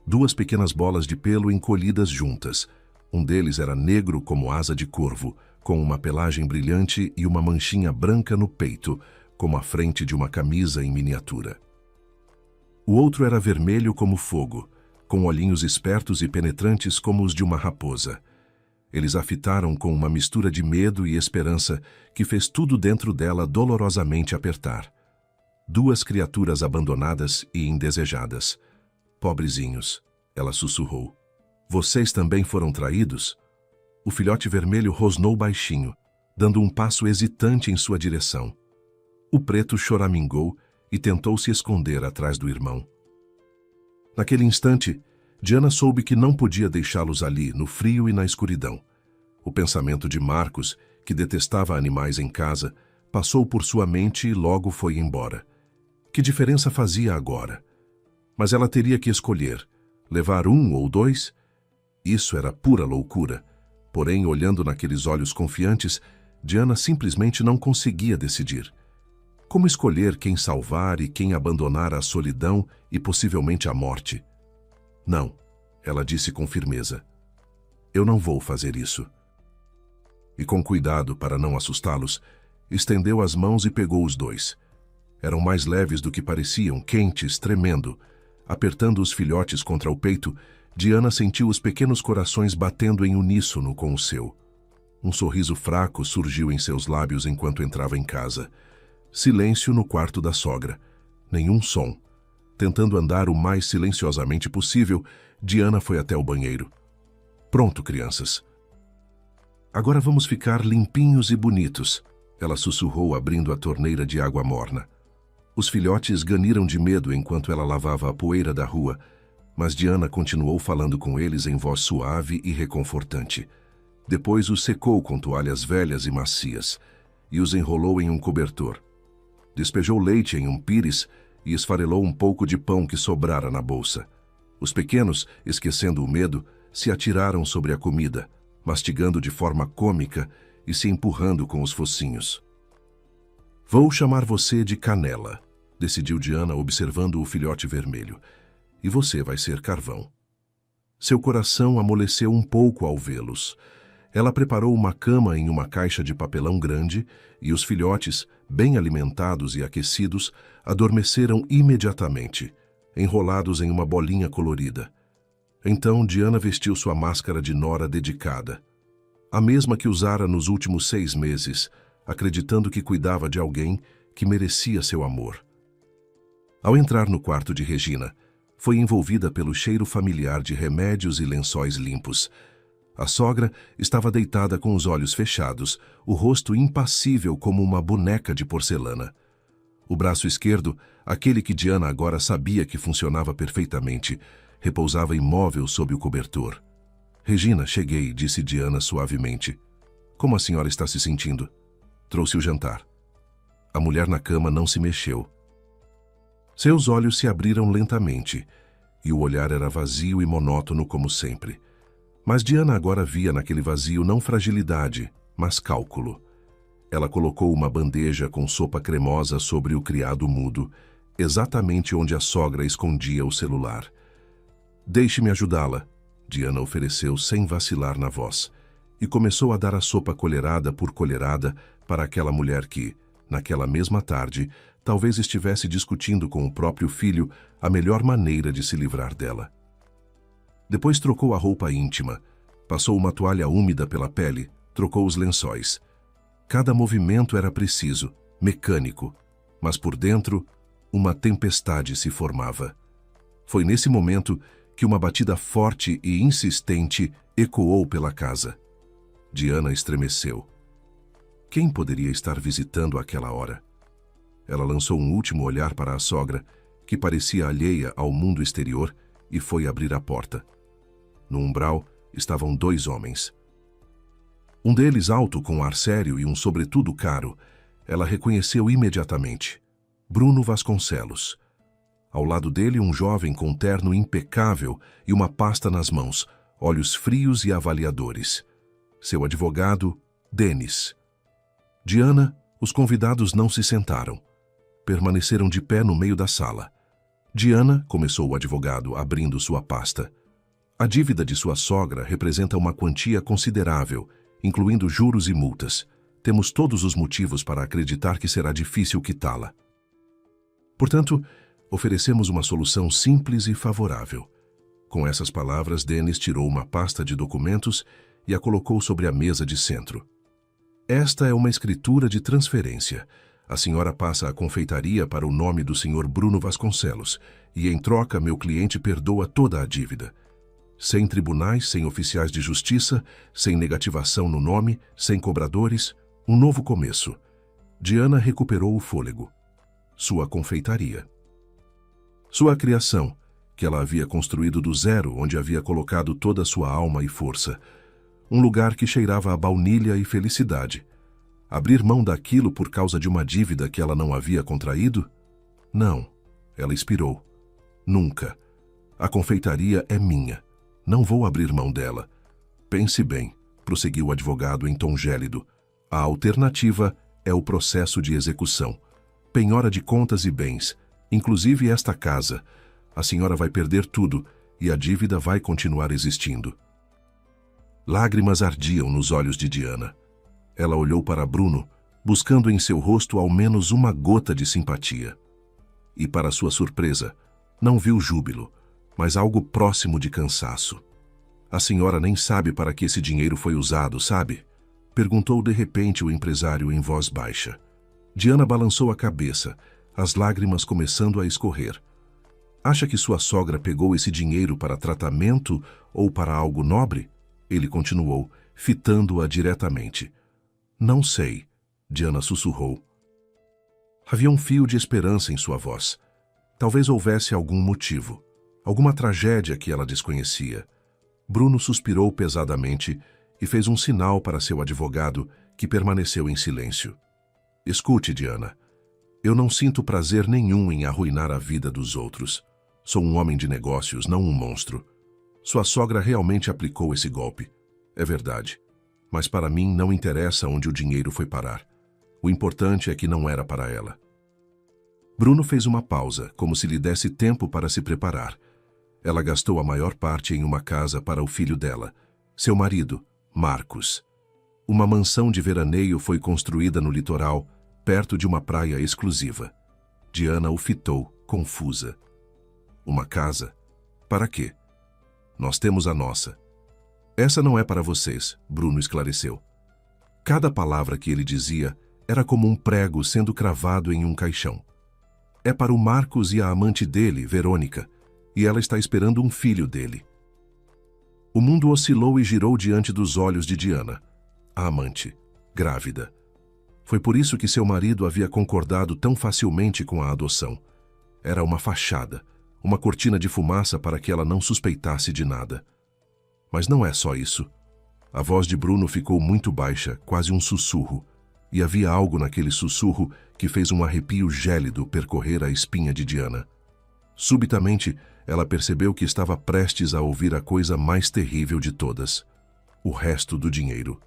2 pequenas bolas de pelo encolhidas juntas. Um deles era negro como asa de corvo, com uma pelagem brilhante e uma manchinha branca no peito, como a frente de uma camisa em miniatura. O outro era vermelho como fogo, com olhinhos espertos e penetrantes como os de uma raposa. Eles a fitaram com uma mistura de medo e esperança que fez tudo dentro dela dolorosamente apertar. 2 criaturas abandonadas e indesejadas. Pobrezinhos, ela sussurrou. Vocês também foram traídos? O filhote vermelho rosnou baixinho, dando um passo hesitante em sua direção. O preto choramingou e tentou se esconder atrás do irmão. Naquele instante, Diana soube que não podia deixá-los ali, no frio e na escuridão. O pensamento de Marcos, que detestava animais em casa, passou por sua mente e logo foi embora. Que diferença fazia agora? Mas ela teria que escolher, levar 1 ou 2? Isso era pura loucura. Porém, olhando naqueles olhos confiantes, Diana simplesmente não conseguia decidir. Como escolher quem salvar e quem abandonar à solidão e possivelmente à morte? Não, ela disse com firmeza. Eu não vou fazer isso. E com cuidado para não assustá-los, estendeu as mãos e pegou os 2. Eram mais leves do que pareciam, quentes, tremendo. Apertando os filhotes contra o peito, Diana sentiu os pequenos corações batendo em uníssono com o seu. Um sorriso fraco surgiu em seus lábios enquanto entrava em casa. Silêncio no quarto da sogra. Nenhum som. Tentando andar o mais silenciosamente possível, Diana foi até o banheiro. Pronto, crianças. Agora vamos ficar limpinhos e bonitos, ela sussurrou abrindo a torneira de água morna. Os filhotes ganiram de medo enquanto ela lavava a poeira da rua, mas Diana continuou falando com eles em voz suave e reconfortante. Depois os secou com toalhas velhas e macias e os enrolou em um cobertor. Despejou leite em um pires e esfarelou um pouco de pão que sobrara na bolsa. Os pequenos, esquecendo o medo, se atiraram sobre a comida, mastigando de forma cômica e se empurrando com os focinhos. Vou chamar você de Canela, decidiu Diana observando o filhote vermelho. E você vai ser Carvão. Seu coração amoleceu um pouco ao vê-los. Ela preparou uma cama em uma caixa de papelão grande e os filhotes, bem alimentados e aquecidos, adormeceram imediatamente, enrolados em uma bolinha colorida. Então Diana vestiu sua máscara de nora dedicada, a mesma que usara nos últimos 6 meses, acreditando que cuidava de alguém que merecia seu amor. Ao entrar no quarto de Regina, foi envolvida pelo cheiro familiar de remédios e lençóis limpos. A sogra estava deitada com os olhos fechados, o rosto impassível como uma boneca de porcelana. O braço esquerdo, aquele que Diana agora sabia que funcionava perfeitamente, repousava imóvel sob o cobertor. Regina, cheguei, disse Diana suavemente. Como a senhora está se sentindo? Trouxe o jantar. A mulher na cama não se mexeu. Seus olhos se abriram lentamente, e o olhar era vazio e monótono como sempre. Mas Diana agora via naquele vazio não fragilidade, mas cálculo. Ela colocou uma bandeja com sopa cremosa sobre o criado mudo, exatamente onde a sogra escondia o celular. Deixe-me ajudá-la, Diana ofereceu sem vacilar na voz, e começou a dar a sopa colherada por colherada para aquela mulher que, naquela mesma tarde, talvez estivesse discutindo com o próprio filho a melhor maneira de se livrar dela. Depois trocou a roupa íntima, passou uma toalha úmida pela pele, trocou os lençóis. Cada movimento era preciso, mecânico, mas por dentro, uma tempestade se formava. Foi nesse momento que uma batida forte e insistente ecoou pela casa. Diana estremeceu. Quem poderia estar visitando àquela hora? Ela lançou um último olhar para a sogra, que parecia alheia ao mundo exterior, e foi abrir a porta. No umbral estavam 2 homens. Um deles alto, com um ar sério e um sobretudo caro. Ela reconheceu imediatamente. Bruno Vasconcelos. Ao lado dele, um jovem com um terno impecável e uma pasta nas mãos, olhos frios e avaliadores. Seu advogado, Denis. Diana, os convidados não se sentaram. Permaneceram de pé no meio da sala. Diana, começou o advogado, abrindo sua pasta. A dívida de sua sogra representa uma quantia considerável, incluindo juros e multas. Temos todos os motivos para acreditar que será difícil quitá-la. Portanto, oferecemos uma solução simples e favorável. Com essas palavras, Denis tirou uma pasta de documentos e a colocou sobre a mesa de centro. Esta é uma escritura de transferência. A senhora passa a confeitaria para o nome do senhor Bruno Vasconcelos e, em troca, meu cliente perdoa toda a dívida. Sem tribunais, sem oficiais de justiça, sem negativação no nome, sem cobradores, um novo começo. Diana recuperou o fôlego. Sua confeitaria. Sua criação, que ela havia construído do zero, onde havia colocado toda a sua alma e força. Um lugar que cheirava a baunilha e felicidade. Abrir mão daquilo por causa de uma dívida que ela não havia contraído? Não. Ela expirou. Nunca. A confeitaria é minha. Não vou abrir mão dela. Pense bem, prosseguiu o advogado em tom gélido. A alternativa é o processo de execução. Penhora de contas e bens, inclusive esta casa. A senhora vai perder tudo e a dívida vai continuar existindo. Lágrimas ardiam nos olhos de Diana. Ela olhou para Bruno, buscando em seu rosto ao menos uma gota de simpatia. E, para sua surpresa, não viu júbilo, mas algo próximo de cansaço. A senhora nem sabe para que esse dinheiro foi usado, sabe? Perguntou de repente o empresário em voz baixa. Diana balançou a cabeça, as lágrimas começando a escorrer. Acha que sua sogra pegou esse dinheiro para tratamento ou para algo nobre? Ele continuou, fitando-a diretamente. Não sei, Diana sussurrou. Havia um fio de esperança em sua voz. Talvez houvesse algum motivo, alguma tragédia que ela desconhecia. Bruno suspirou pesadamente e fez um sinal para seu advogado, que permaneceu em silêncio. Escute, Diana. Eu não sinto prazer nenhum em arruinar a vida dos outros. Sou um homem de negócios, não um monstro. Sua sogra realmente aplicou esse golpe. É verdade. Mas para mim não interessa onde o dinheiro foi parar. O importante é que não era para ela. Bruno fez uma pausa, como se lhe desse tempo para se preparar. Ela gastou a maior parte em uma casa para o filho dela, seu marido, Marcos. Uma mansão de veraneio foi construída no litoral, perto de uma praia exclusiva. Diana o fitou, confusa. Uma casa? Para quê? Nós temos a nossa. Essa não é para vocês, Bruno esclareceu. Cada palavra que ele dizia era como um prego sendo cravado em um caixão. É para o Marcos e a amante dele, Verônica, e ela está esperando um filho dele. O mundo oscilou e girou diante dos olhos de Diana. A amante, grávida. Foi por isso que seu marido havia concordado tão facilmente com a adoção. Era uma fachada, uma cortina de fumaça para que ela não suspeitasse de nada. Mas não é só isso. A voz de Bruno ficou muito baixa, quase um sussurro, e havia algo naquele sussurro que fez um arrepio gélido percorrer a espinha de Diana. Subitamente, ela percebeu que estava prestes a ouvir a coisa mais terrível de todas: o resto do dinheiro.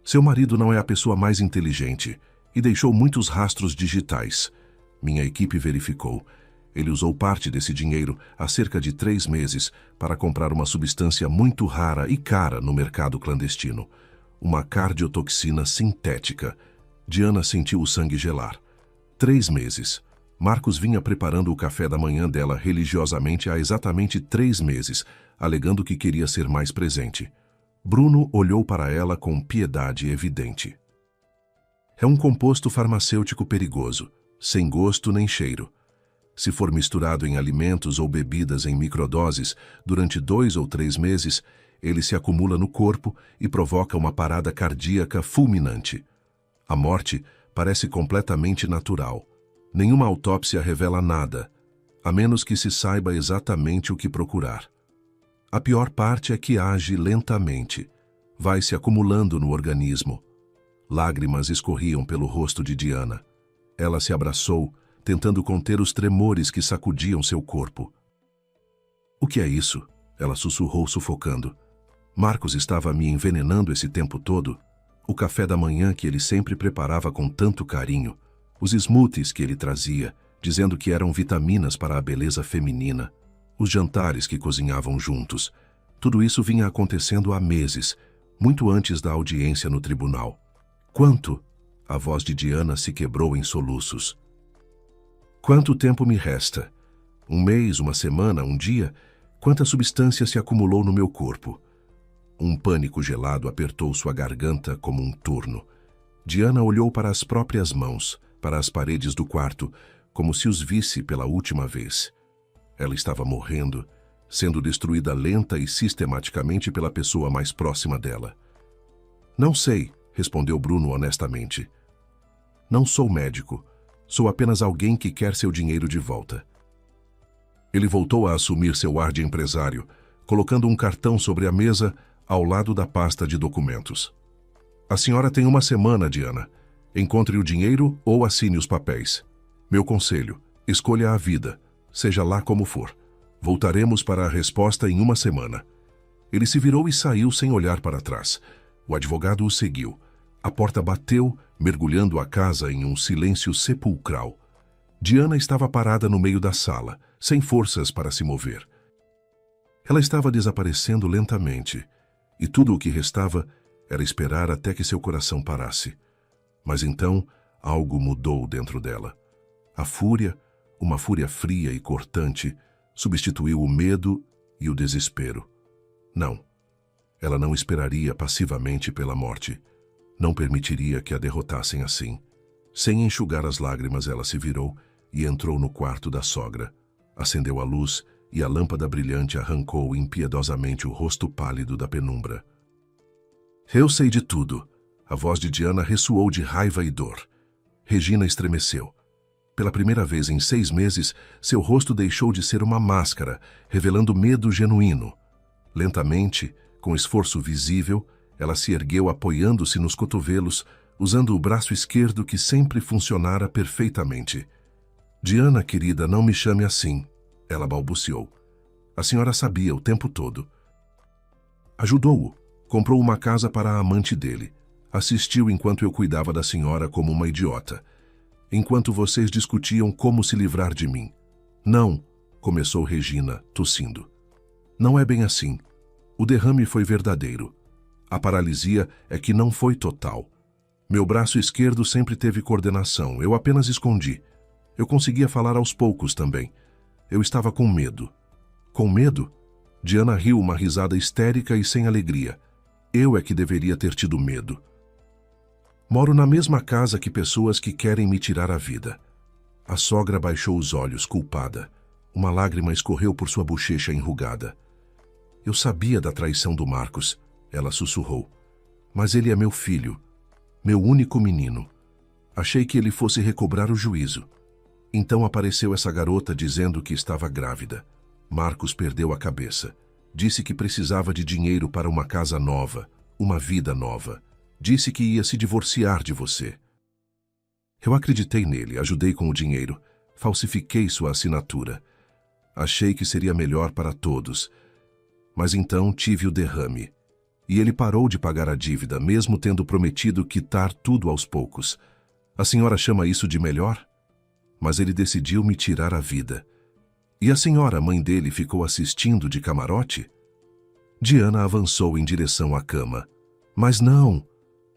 Seu marido não é a pessoa mais inteligente e deixou muitos rastros digitais. Minha equipe verificou. Ele usou parte desse dinheiro há cerca de 3 meses para comprar uma substância muito rara e cara no mercado clandestino. Uma cardiotoxina sintética. Diana sentiu o sangue gelar. 3 meses. Marcos vinha preparando o café da manhã dela religiosamente há exatamente 3 meses, alegando que queria ser mais presente. Bruno olhou para ela com piedade evidente. É um composto farmacêutico perigoso, sem gosto nem cheiro. Se for misturado em alimentos ou bebidas em microdoses, durante 2 ou 3 meses, ele se acumula no corpo e provoca uma parada cardíaca fulminante. A morte parece completamente natural. Nenhuma autópsia revela nada, a menos que se saiba exatamente o que procurar. A pior parte é que age lentamente. Vai se acumulando no organismo. Lágrimas escorriam pelo rosto de Diana. Ela se abraçou, tentando conter os tremores que sacudiam seu corpo. "O que é isso?" Ela sussurrou, sufocando. Marcos estava me envenenando esse tempo todo. O café da manhã que ele sempre preparava com tanto carinho, os smoothies que ele trazia, dizendo que eram vitaminas para a beleza feminina, os jantares que cozinhavam juntos. Tudo isso vinha acontecendo há meses, muito antes da audiência no tribunal. "Quanto?" A voz de Diana se quebrou em soluços. "Quanto tempo me resta? Um mês, uma semana, um dia? Quanta substância se acumulou no meu corpo?" Um pânico gelado apertou sua garganta como um torno. Diana olhou para as próprias mãos, para as paredes do quarto, como se os visse pela última vez. Ela estava morrendo, sendo destruída lenta e sistematicamente pela pessoa mais próxima dela. "Não sei", respondeu Bruno honestamente. "Não sou médico. Sou apenas alguém que quer seu dinheiro de volta." Ele voltou a assumir seu ar de empresário, colocando um cartão sobre a mesa ao lado da pasta de documentos. "A senhora tem uma semana, Diana. Encontre o dinheiro ou assine os papéis. Meu conselho, escolha a vida, seja lá como for. Voltaremos para a resposta em uma semana." Ele se virou e saiu sem olhar para trás. O advogado o seguiu. A porta bateu, mergulhando a casa em um silêncio sepulcral. Diana estava parada no meio da sala, sem forças para se mover. Ela estava desaparecendo lentamente, e tudo o que restava era esperar até que seu coração parasse. Mas então, algo mudou dentro dela. A fúria, uma fúria fria e cortante, substituiu o medo e o desespero. Não. Ela não esperaria passivamente pela morte. Não permitiria que a derrotassem assim. Sem enxugar as lágrimas, ela se virou e entrou no quarto da sogra. Acendeu a luz e a lâmpada brilhante arrancou impiedosamente o rosto pálido da penumbra. "Eu sei de tudo." A voz de Diana ressoou de raiva e dor. Regina estremeceu. Pela primeira vez em 6 meses, seu rosto deixou de ser uma máscara, revelando medo genuíno. Lentamente, com esforço visível, ela se ergueu apoiando-se nos cotovelos, usando o braço esquerdo que sempre funcionara perfeitamente. "Diana, querida, não me chame assim", ela balbuciou. "A senhora sabia o tempo todo." Ajudou-o. Comprou uma casa para a amante dele. Assistiu enquanto eu cuidava da senhora como uma idiota. Enquanto vocês discutiam como se livrar de mim. "Não", começou Regina, tossindo. "Não é bem assim. O derrame foi verdadeiro. A paralisia é que não foi total. Meu braço esquerdo sempre teve coordenação, eu apenas escondi. Eu conseguia falar aos poucos também. Eu estava com medo." "Com medo?" Diana riu uma risada histérica e sem alegria. "Eu é que deveria ter tido medo. Moro na mesma casa que pessoas que querem me tirar a vida." A sogra baixou os olhos, culpada. Uma lágrima escorreu por sua bochecha enrugada. "Eu sabia da traição do Marcos", ela sussurrou. "Mas ele é meu filho, meu único menino. Achei que ele fosse recobrar o juízo. Então apareceu essa garota dizendo que estava grávida. Marcos perdeu a cabeça. Disse que precisava de dinheiro para uma casa nova, uma vida nova. Disse que ia se divorciar de você. Eu acreditei nele, ajudei com o dinheiro, falsifiquei sua assinatura. Achei que seria melhor para todos. Mas então tive o derrame. E ele parou de pagar a dívida, mesmo tendo prometido quitar tudo aos poucos. A senhora chama isso de melhor? Mas ele decidiu me tirar a vida. E a senhora, mãe dele, ficou assistindo de camarote?" Diana avançou em direção à cama. "Mas não!"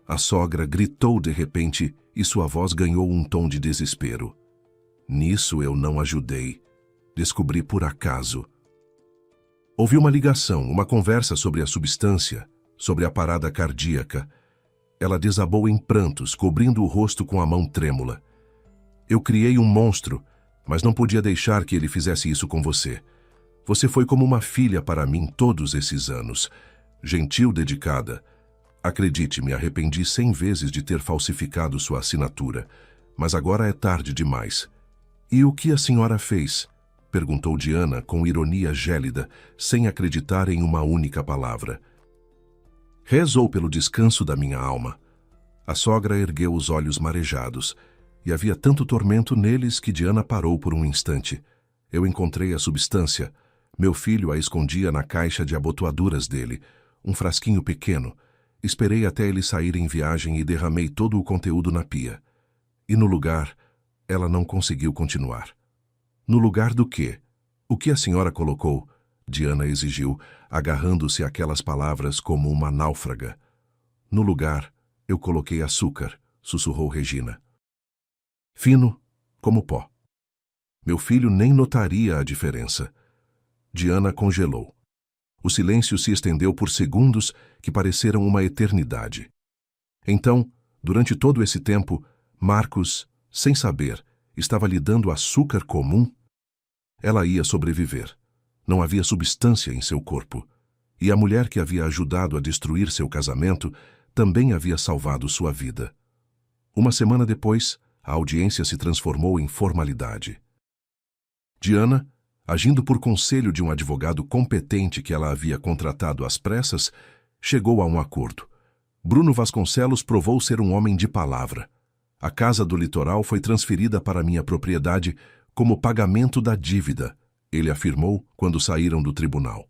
A sogra gritou de repente e sua voz ganhou um tom de desespero. "Nisso eu não ajudei. Descobri por acaso." Houve uma ligação, uma conversa sobre a substância, sobre a parada cardíaca. Ela desabou em prantos, cobrindo o rosto com a mão trêmula. "Eu criei um monstro, mas não podia deixar que ele fizesse isso com você. Você foi como uma filha para mim todos esses anos. Gentil, dedicada. Acredite, me arrependi 100 vezes de ter falsificado sua assinatura, mas agora é tarde demais. E o que a senhora fez? Perguntou Diana com ironia gélida, sem acreditar em uma única palavra. Rezou pelo descanso da minha alma. A sogra ergueu os olhos marejados, e havia tanto tormento neles que Diana parou por um instante. Eu encontrei a substância. Meu filho a escondia na caixa de abotoaduras dele, um frasquinho pequeno. Esperei até ele sair em viagem e derramei todo o conteúdo na pia. E no lugar, ela não conseguiu continuar. No lugar do quê? O que a senhora colocou? Diana exigiu, agarrando-se àquelas palavras como uma náufraga. No lugar, eu coloquei açúcar, sussurrou Regina. Fino, como pó. Meu filho nem notaria a diferença. Diana congelou. O silêncio se estendeu por segundos que pareceram uma eternidade. Então, durante todo esse tempo, Marcos, sem saber, estava lhe dando açúcar comum? Ela ia sobreviver. Não havia substância em seu corpo. E a mulher que havia ajudado a destruir seu casamento também havia salvado sua vida. Uma semana depois, a audiência se transformou em formalidade. Diana, agindo por conselho de um advogado competente que ela havia contratado às pressas, chegou a um acordo. Bruno Vasconcelos provou ser um homem de palavra. A casa do litoral foi transferida para minha propriedade como pagamento da dívida, ele afirmou quando saíram do tribunal.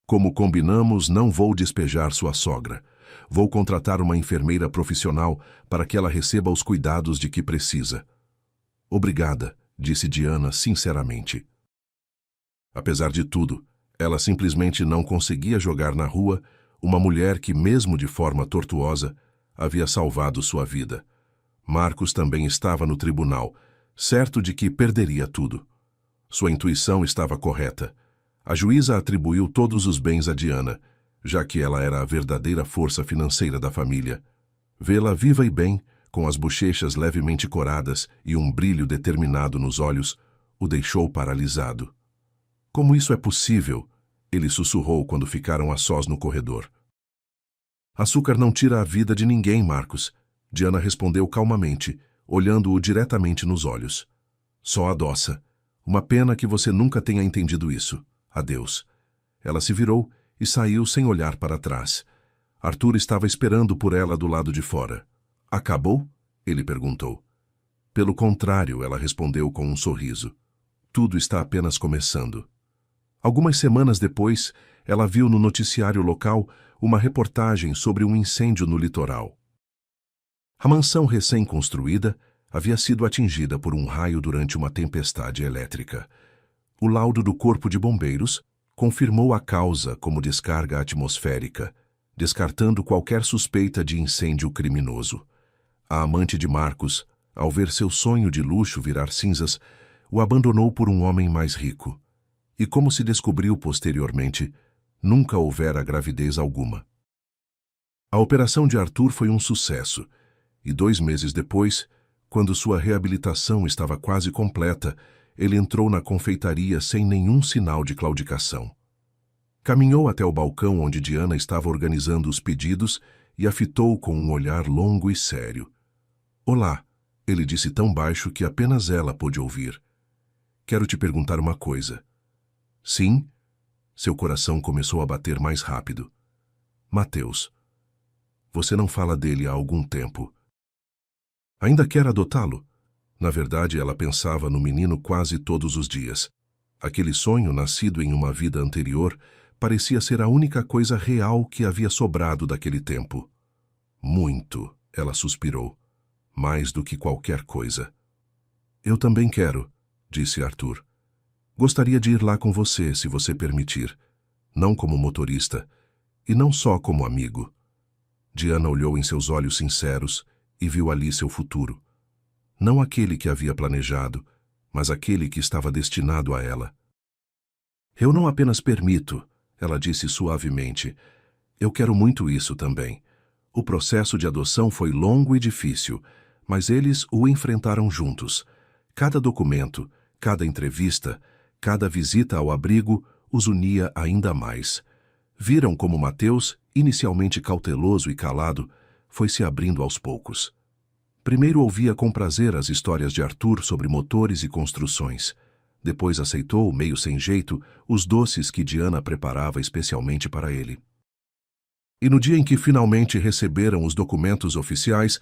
Como combinamos, não vou despejar sua sogra. Vou contratar uma enfermeira profissional para que ela receba os cuidados de que precisa. Obrigada, disse Diana sinceramente. Apesar de tudo, ela simplesmente não conseguia jogar na rua uma mulher que, mesmo de forma tortuosa, havia salvado sua vida. Marcos também estava no tribunal, certo de que perderia tudo. Sua intuição estava correta. A juíza atribuiu todos os bens a Diana, já que ela era a verdadeira força financeira da família. Vê-la viva e bem, com as bochechas levemente coradas e um brilho determinado nos olhos, o deixou paralisado. Como isso é possível? Ele sussurrou quando ficaram a sós no corredor. Açúcar não tira a vida de ninguém, Marcos. Diana respondeu calmamente, olhando-o diretamente nos olhos. Só adoça. Uma pena que você nunca tenha entendido isso. Adeus. Ela se virou e saiu sem olhar para trás. Arthur estava esperando por ela do lado de fora. Acabou? Ele perguntou. Pelo contrário, ela respondeu com um sorriso. Tudo está apenas começando. Algumas semanas depois, ela viu no noticiário local uma reportagem sobre um incêndio no litoral. A mansão recém-construída havia sido atingida por um raio durante uma tempestade elétrica. O laudo do Corpo de Bombeiros confirmou a causa como descarga atmosférica, descartando qualquer suspeita de incêndio criminoso. A amante de Marcos, ao ver seu sonho de luxo virar cinzas, o abandonou por um homem mais rico. E como se descobriu posteriormente, nunca houvera gravidez alguma. A operação de Arthur foi um sucesso, e 2 meses depois, quando sua reabilitação estava quase completa, ele entrou na confeitaria sem nenhum sinal de claudicação. Caminhou até o balcão onde Diana estava organizando os pedidos e a fitou com um olhar longo e sério. Olá, ele disse tão baixo que apenas ela pôde ouvir. Quero te perguntar uma coisa. Sim? Seu coração começou a bater mais rápido. Mateus. Você não fala dele há algum tempo. Ainda quer adotá-lo? Na verdade, ela pensava no menino quase todos os dias. Aquele sonho, nascido em uma vida anterior, parecia ser a única coisa real que havia sobrado daquele tempo. Muito, ela suspirou. Mais do que qualquer coisa. Eu também quero, disse Arthur. Gostaria de ir lá com você, se você permitir. Não como motorista, e não só como amigo. Diana olhou em seus olhos sinceros e viu ali seu futuro. Não aquele que havia planejado, mas aquele que estava destinado a ela. Eu não apenas permito, ela disse suavemente. Eu quero muito isso também. O processo de adoção foi longo e difícil, mas eles o enfrentaram juntos. Cada documento, cada entrevista, cada visita ao abrigo os unia ainda mais. Viram como Mateus, inicialmente cauteloso e calado, foi se abrindo aos poucos. Primeiro ouvia com prazer as histórias de Arthur sobre motores e construções, Depois aceitou, meio sem jeito, os doces que Diana preparava especialmente para ele. E no dia em que finalmente receberam os documentos oficiais,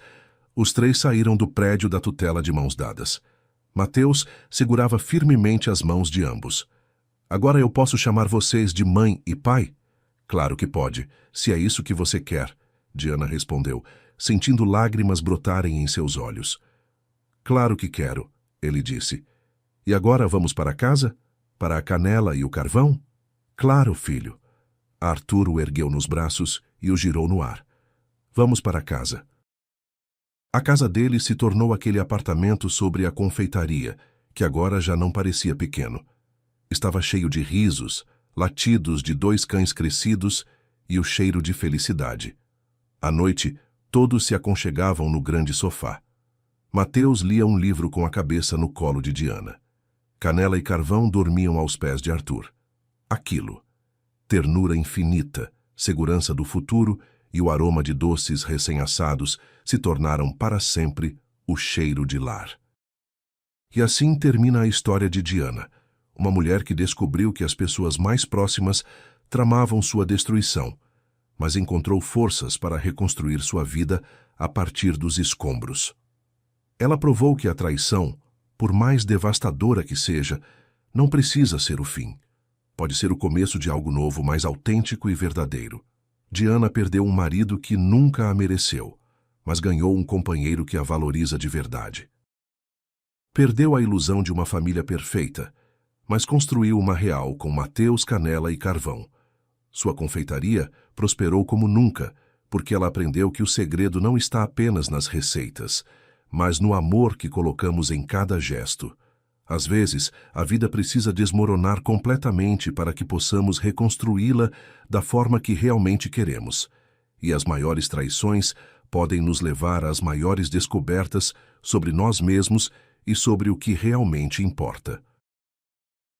os três saíram do prédio da tutela de mãos dadas. Mateus segurava firmemente as mãos de ambos. Agora eu posso chamar vocês de mãe e pai? Claro que pode, se é isso que você quer, Diana respondeu, sentindo lágrimas brotarem em seus olhos. Claro que quero, ele disse. E agora vamos para casa? Para a canela e o carvão? Claro, filho. Arthur o ergueu nos braços e o girou no ar. Vamos para casa. A casa dele se tornou aquele apartamento sobre a confeitaria, que agora já não parecia pequeno. Estava cheio de risos, latidos de 2 cães crescidos e o cheiro de felicidade. À noite, todos se aconchegavam no grande sofá. Mateus lia um livro com a cabeça no colo de Diana. Canela e Carvão dormiam aos pés de Arthur. Aquilo. Ternura infinita, segurança do futuro e o aroma de doces recém-assados se tornaram para sempre o cheiro de lar. E assim termina a história de Diana, uma mulher que descobriu que as pessoas mais próximas tramavam sua destruição, mas encontrou forças para reconstruir sua vida a partir dos escombros. Ela provou que a traição, por mais devastadora que seja, não precisa ser o fim. Pode ser o começo de algo novo, mais autêntico e verdadeiro. Diana perdeu um marido que nunca a mereceu, mas ganhou um companheiro que a valoriza de verdade. Perdeu a ilusão de uma família perfeita, mas construiu uma real com Mateus, Canela e Carvão. Sua confeitaria prosperou como nunca, porque ela aprendeu que o segredo não está apenas nas receitas, mas no amor que colocamos em cada gesto. Às vezes, a vida precisa desmoronar completamente para que possamos reconstruí-la da forma que realmente queremos. E as maiores traições podem nos levar às maiores descobertas sobre nós mesmos e sobre o que realmente importa.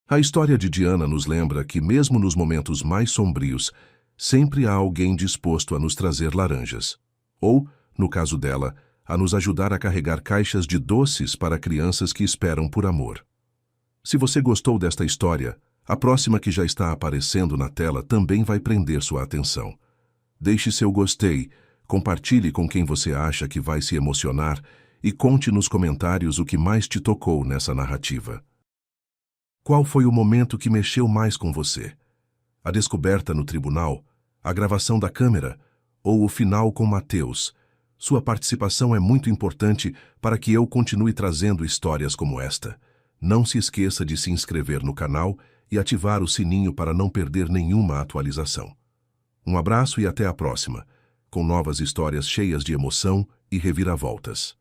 A história de Diana nos lembra que, mesmo nos momentos mais sombrios, sempre há alguém disposto a nos trazer laranjas. Ou, no caso dela, a nos ajudar a carregar caixas de doces para crianças que esperam por amor. Se você gostou desta história, a próxima que já está aparecendo na tela também vai prender sua atenção. Deixe seu gostei, compartilhe com quem você acha que vai se emocionar e conte nos comentários o que mais te tocou nessa narrativa. Qual foi o momento que mexeu mais com você? A descoberta no tribunal, a gravação da câmera ou o final com Mateus? Sua participação é muito importante para que eu continue trazendo histórias como esta. Não se esqueça de se inscrever no canal e ativar o sininho para não perder nenhuma atualização. Um abraço e até a próxima, com novas histórias cheias de emoção e reviravoltas.